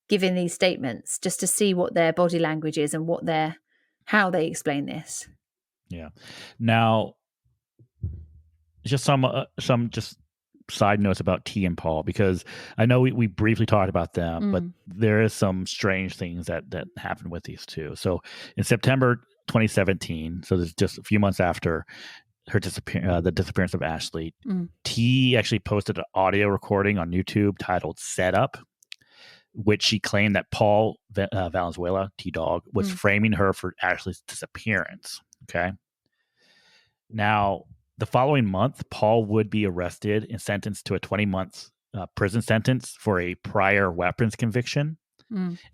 giving these statements just to see what their body language is and how they explain this. Yeah. Now, just some just side notes about T and Paul, because I know we briefly talked about them, but there is some strange things that happened with these two. So in September 2017, so this is just a few months after her the disappearance of Ashley, T actually posted an audio recording on YouTube titled "Setup," which she claimed that Paul Valenzuela, T-Dog, was framing her for Ashley's disappearance. Okay. Now, the following month, Paul would be arrested and sentenced to a 20-month prison sentence for a prior weapons conviction.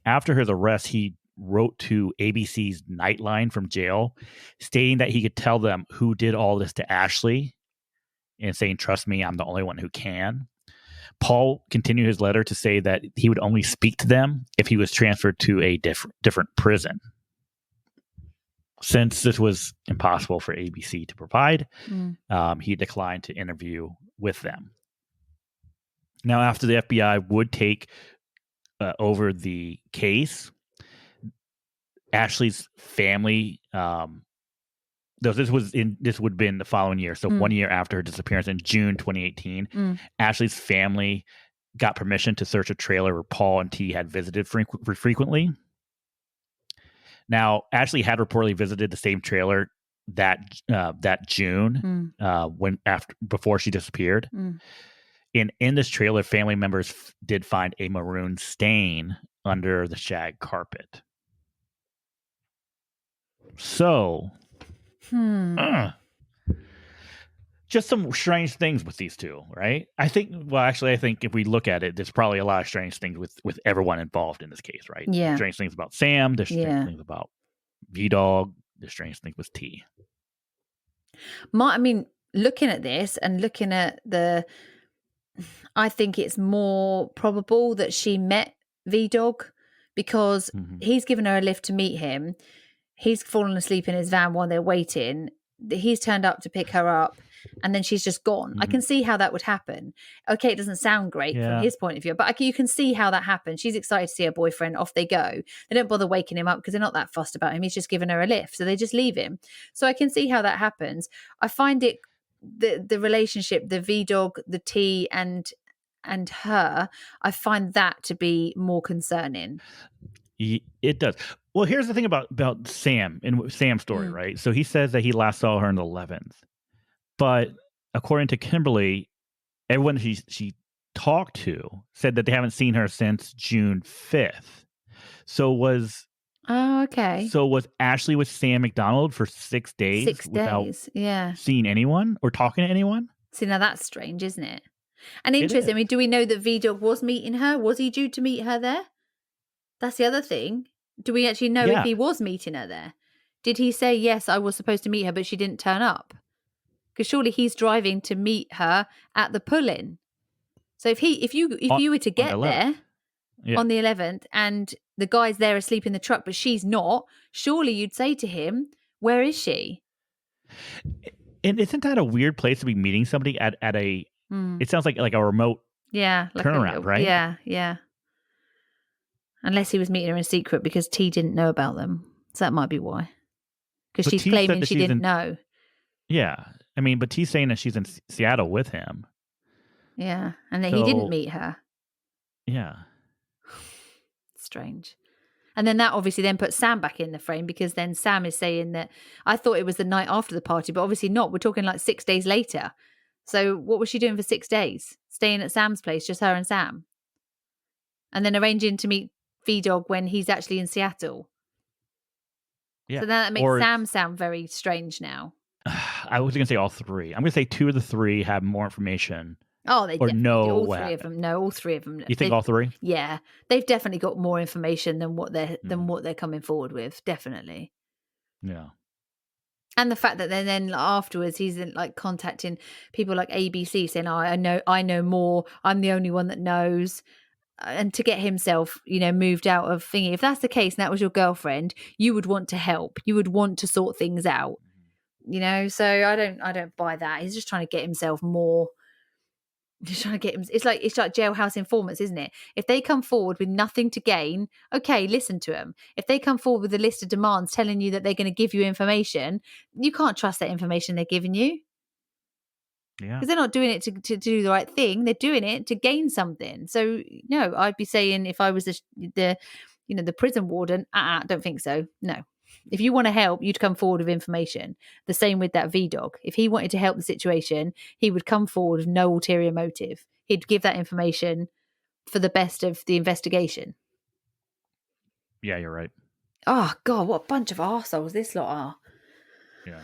After his arrest, he wrote to ABC's Nightline from jail, stating that he could tell them who did all this to Ashley and saying, "Trust me, I'm the only one who can." Paul continued his letter to say that he would only speak to them if he was transferred to a different prison. Since this was impossible for ABC to provide, he declined to interview with them. Now, after the FBI would take over the case, Ashley's family, this would have been the following year, so 1 year after her disappearance in June 2018, Ashley's family got permission to search a trailer where Paul and T had visited frequently. Now, Ashley had reportedly visited the same trailer that June before she disappeared. And in this trailer, family members did find a maroon stain under the shag carpet. So, just some strange things with these two, right? I think if we look at it, there's probably a lot of strange things with everyone involved in this case, right? Yeah. Strange things about Sam. There's strange things about V-Dog. There's strange things with T. Looking at this and looking at I think it's more probable that she met V-Dog because he's given her a lift to meet him. He's fallen asleep in his van while they're waiting. He's turned up to pick her up and then she's just gone. I can see how that would happen. Okay, it doesn't sound great from his point of view, but you can see how that happens. She's excited to see her boyfriend. Off they go. They don't bother waking him up because they're not that fussed about him. He's just given her a lift. So they just leave him. So I can see how that happens. I find it, the relationship, the V-Dog, the T and her, I find that to be more concerning. It does. Well, here's the thing about Sam and Sam's story, right? So he says that he last saw her on the 11th, but according to Kimberly, everyone she talked to said that they haven't seen her since June 5th. So was Ashley with Sam McDonald for 6 days without seeing anyone or talking to anyone? See, now that's strange, isn't it? And interesting. I mean, do we know that V-Dog was meeting her? Was he due to meet her there? That's the other thing. Do we actually know if he was meeting her there? Did he say, yes, I was supposed to meet her, but she didn't turn up? Because surely he's driving to meet her at the pull-in. So if you were to get there on the 11th and the guy's there asleep in the truck, but she's not, surely you'd say to him, where is she? And isn't that a weird place to be meeting somebody at a, it sounds like a remote turnaround, right? Yeah. Unless he was meeting her in secret because T didn't know about them. So that might be why. Because she's claiming she didn't know. Yeah. I mean, but T's saying that she's in Seattle with him. Yeah. And that he didn't meet her. Yeah. Strange. And then that obviously then puts Sam back in the frame because then Sam is saying that I thought it was the night after the party, but obviously not. We're talking like 6 days later. So what was she doing for 6 days? Staying at Sam's place, just her and Sam? And then arranging to meet V-Dog when he's actually in Seattle. Yeah. So then that makes Sam sound very strange now. I was going to say all three. I'm going to say 2 of the 3 have more information. Oh, they definitely do. All three of them. No, all 3 of them. You think all 3? Yeah, they've definitely got more information than what they're coming forward with. Definitely. Yeah. And the fact that then afterwards he's like contacting people like ABC saying, "Oh, I know more. I'm the only one that knows." and to get himself, moved out of thingy. If that's the case, and that was your girlfriend, you would want to help. You would want to sort things out. So I don't buy that. He's just trying to get himself more. Just trying to get him. It's like jailhouse informants, isn't it? If they come forward with nothing to gain, okay, listen to them. If they come forward with a list of demands telling you that they're going to give you information, you can't trust that information they're giving you. Yeah. Because they're not doing it to do the right thing. They're doing it to gain something. So no, I'd be saying, if I was the prison warden, don't think so. No. If you want to help, you'd come forward with information. The same with that V-Dog. If he wanted to help the situation, he would come forward with no ulterior motive. He'd give that information for the best of the investigation. Yeah, you're right. Oh, God, what a bunch of arseholes this lot are. Yeah.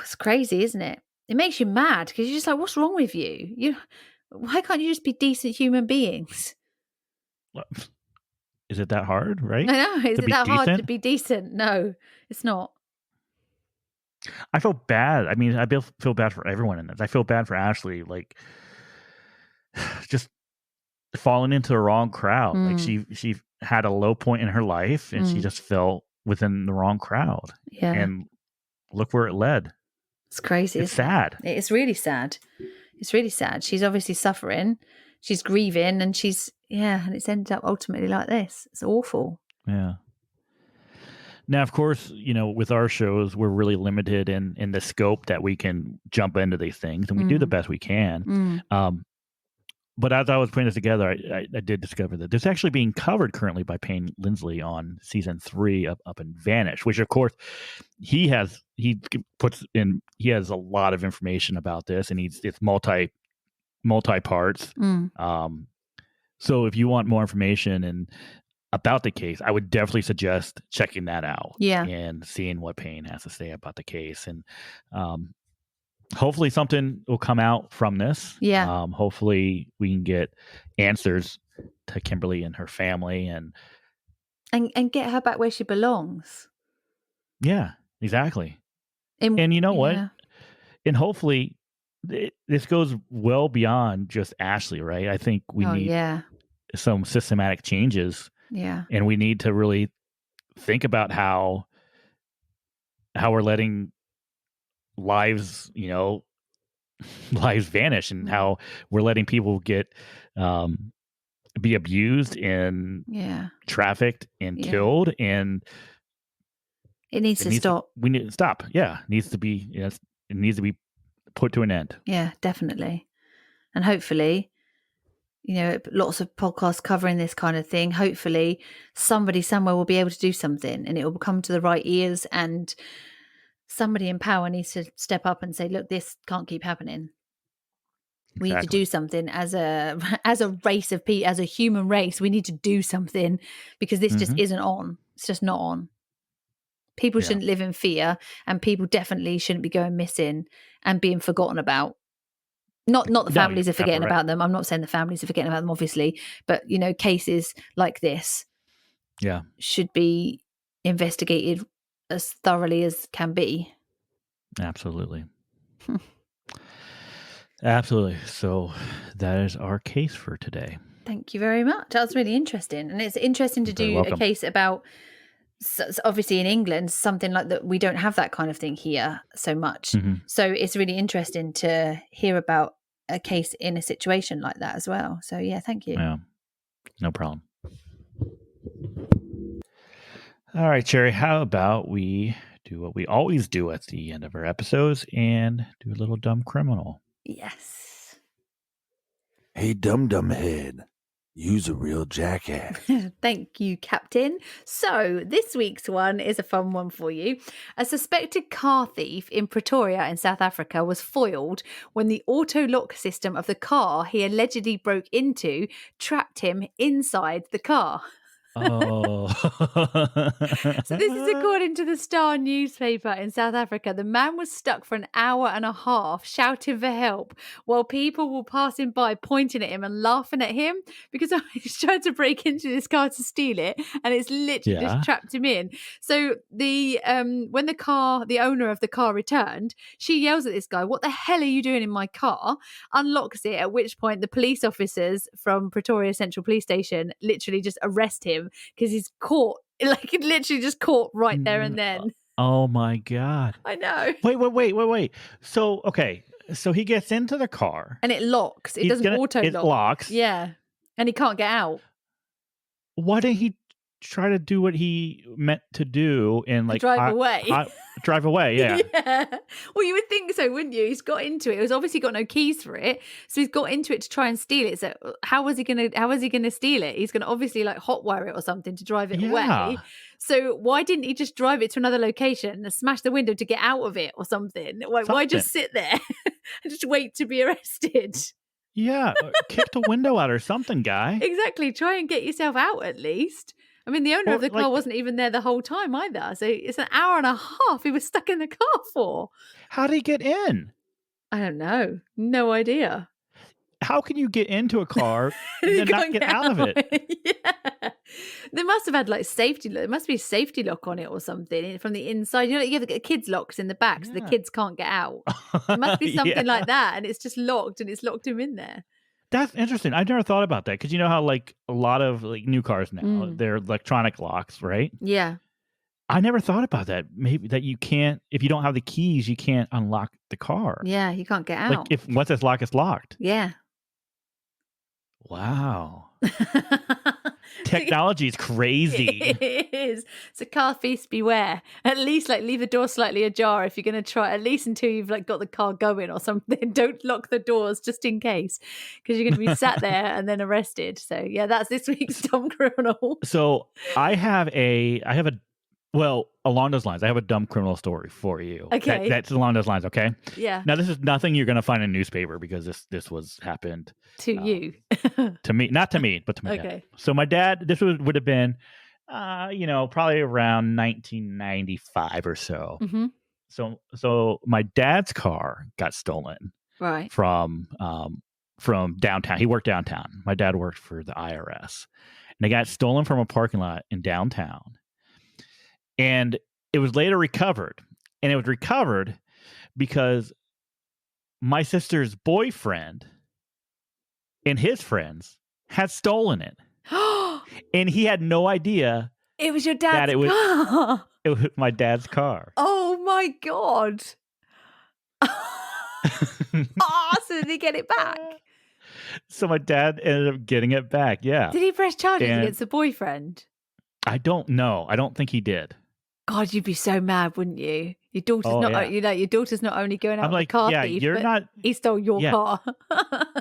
It's crazy, isn't it? It makes you mad because you're just like, what's wrong with you? Why can't you just be decent human beings? Is it that hard, right? I know. Is it that hard to decent? be decent? No, it's not. I feel bad. I mean, I feel bad for everyone in this. I feel bad for Ashley, like just falling into the wrong crowd. Like she had a low point in her life and she just fell within the wrong crowd. Yeah. And look where it led. It's crazy. It's sad. It's really sad. It's really sad. She's obviously suffering. She's grieving, and and it's ended up ultimately like this. It's awful. Yeah. Now, of course, with our shows, we're really limited in the scope that we can jump into these things, and we do the best we can. But as I was putting this together, I did discover that this is actually being covered currently by Payne Lindsley on season 3 of Up and Vanish, which of course he has a lot of information about this, and it's multi parts. So if you want more information and about the case, I would definitely suggest checking that out. Yeah. And seeing what Payne has to say about the case. And hopefully something will come out from this. Yeah. Hopefully we can get answers to Kimberly and her family and get her back where she belongs. Yeah, exactly. And you know what? And hopefully this goes well beyond just Ashley, right? I think we need some systematic changes. Yeah. And we need to really think about how we're letting lives vanish, and how we're letting people get be abused and trafficked and killed, and it needs to stop. We need to stop. Yeah, it needs to be put to an end. Yeah, definitely. And hopefully, lots of podcasts covering this kind of thing. Hopefully somebody somewhere will be able to do something, and it will come to the right ears, and somebody in power needs to step up and say, look, this can't keep happening. We need to do something as a race of people, as a human race. We need to do something, because this just isn't on. It's just not on. People shouldn't live in fear, and people definitely shouldn't be going missing and being forgotten about. Not the families are forgetting about them. I'm not saying the families are forgetting about them, obviously, but cases like this should be investigated as thoroughly as can be. Absolutely. Absolutely. So that is our case for today. Thank you very much. That was really interesting. And it's interesting to do a case about, obviously in England, something like that. We don't have that kind of thing here so much. So it's really interesting to hear about a case in a situation like that as well. So yeah, thank you. Yeah, no problem. All right, Cherry, how about we do what we always do at the end of our episodes and do a little dumb criminal? Yes. Hey, dum head. You's a real jackass. Thank you, Captain. So this week's one is a fun one for you. A suspected car thief in Pretoria in South Africa was foiled when the auto lock system of the car he allegedly broke into trapped him inside the car. Oh. So this is according to the Star newspaper in South Africa. The man was stuck for an hour and a half shouting for help while people were passing by pointing at him and laughing at him because he's trying to break into this car to steal it, and it's literally Yeah. just trapped him in. So the when the owner of the car returned, she yells at this guy, "What the hell are you doing in my car?" Unlocks it, at which point the police officers from Pretoria Central Police Station literally just arrest him because he's caught, like literally just caught right there and then. Oh my God. I know. Wait. So, okay. So he gets into the car. And it locks. It He's doesn't auto It lock. locks. Yeah. And he can't get out. Why didn't he try to do what he meant to do and like drive away? Drive away, yeah. Yeah. Well, you would think so, wouldn't you? He's got into it. He's obviously got no keys for it, so he's got into it to try and steal it. So how was he gonna steal it? He's gonna obviously like hotwire it or something to drive it away. So why didn't he just drive it to another location and smash the window to get out of it or something? Why just sit there and just wait to be arrested? Yeah, kick the window out or something, guy. Exactly. Try and get yourself out at least. I mean, the owner of the car wasn't even there the whole time either. So it's an hour and a half he was stuck in the car for. How did he get in? I don't know. No idea. How can you get into a car and then not get out of it? Yeah. They must have had like safety. There must be a safety lock on it or something from the inside. You know, you have the kids' locks in the back so the kids can't get out. There must be something like that, and it's just locked, and it's locked him in there. That's interesting. I never thought about that because you know how like a lot of like new cars now they're electronic locks, right? Yeah. I never thought about that. Maybe that you can't, if you don't have the keys, you can't unlock the car. Yeah, you can't get out. Like if once it's locked, it's locked. Yeah. Wow. Technology is crazy. It is. So car thieves beware. At least like leave the door slightly ajar if you're going to try, at least until you've like got the car going or something. Don't lock the doors just in case, because you're going to be sat there and then arrested. So yeah, that's this week's Dumb Criminal. So I have along those lines, I have a dumb criminal story for you. Okay. That's along those lines, okay? Yeah. Now, this is nothing you're going to find in a newspaper because this was happened to you. To me, not to me, but to my dad. So my dad, this would have been, probably around 1995 or so. Mm-hmm. So my dad's car got stolen. Right. From downtown. He worked downtown. My dad worked for the IRS. And it got stolen from a parking lot in downtown. And it was later recovered. And it was recovered because my sister's boyfriend and his friends had stolen it. And he had no idea it was your dad's car. It was my dad's car. Oh my God. So did he get it back? So my dad ended up getting it back, yeah. Did he press charges against the boyfriend? I don't know. I don't think he did. God, you'd be so mad, wouldn't you? Your daughter's your daughter's not only going out with a car thief, you're not. He stole your car.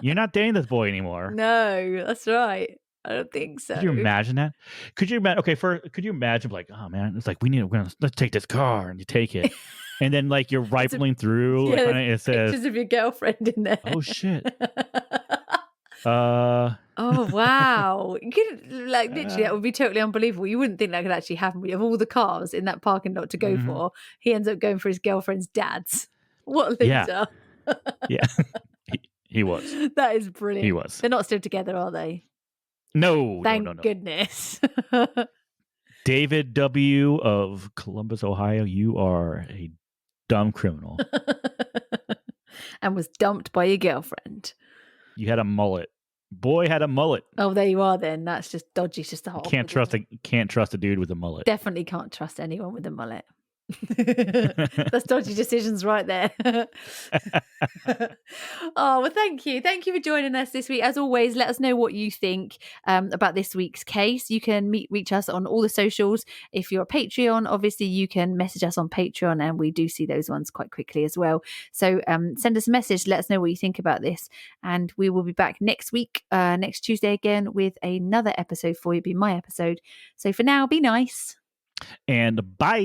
You're not dating this boy anymore. No, that's right. I don't think so. Could you imagine that? Could you imagine? Okay, could you imagine like, oh man, it's like let's take this car, and you take it, and then like you're rifling through, and it says pictures of your girlfriend in there. Oh shit. Oh wow! You could literally that would be totally unbelievable. You wouldn't think that could actually happen. Of all the cars in that parking lot to go for, he ends up going for his girlfriend's dad's. What a loser! Yeah, he was. That is brilliant. He was. They're not still together, are they? No. Thank goodness. David W. of Columbus, Ohio, you are a dumb criminal. And was dumped by your girlfriend. You had a mullet. Boy had a mullet. Oh, there you are then. That's just dodgy. It's just a whole. Can't trust a dude with a mullet. Definitely can't trust anyone with a mullet. That's dodgy decisions right there. Oh, well, thank you for joining us this week. As always, let us know what you think about this week's case. You can reach us on all the socials. If you're a Patreon, obviously you can message us on Patreon, and we do see those ones quite quickly as well. So send us a message, let us know what you think about this, and we will be back next week, next Tuesday again, with another episode for you. It'll be my episode. So for now, be nice. And bye.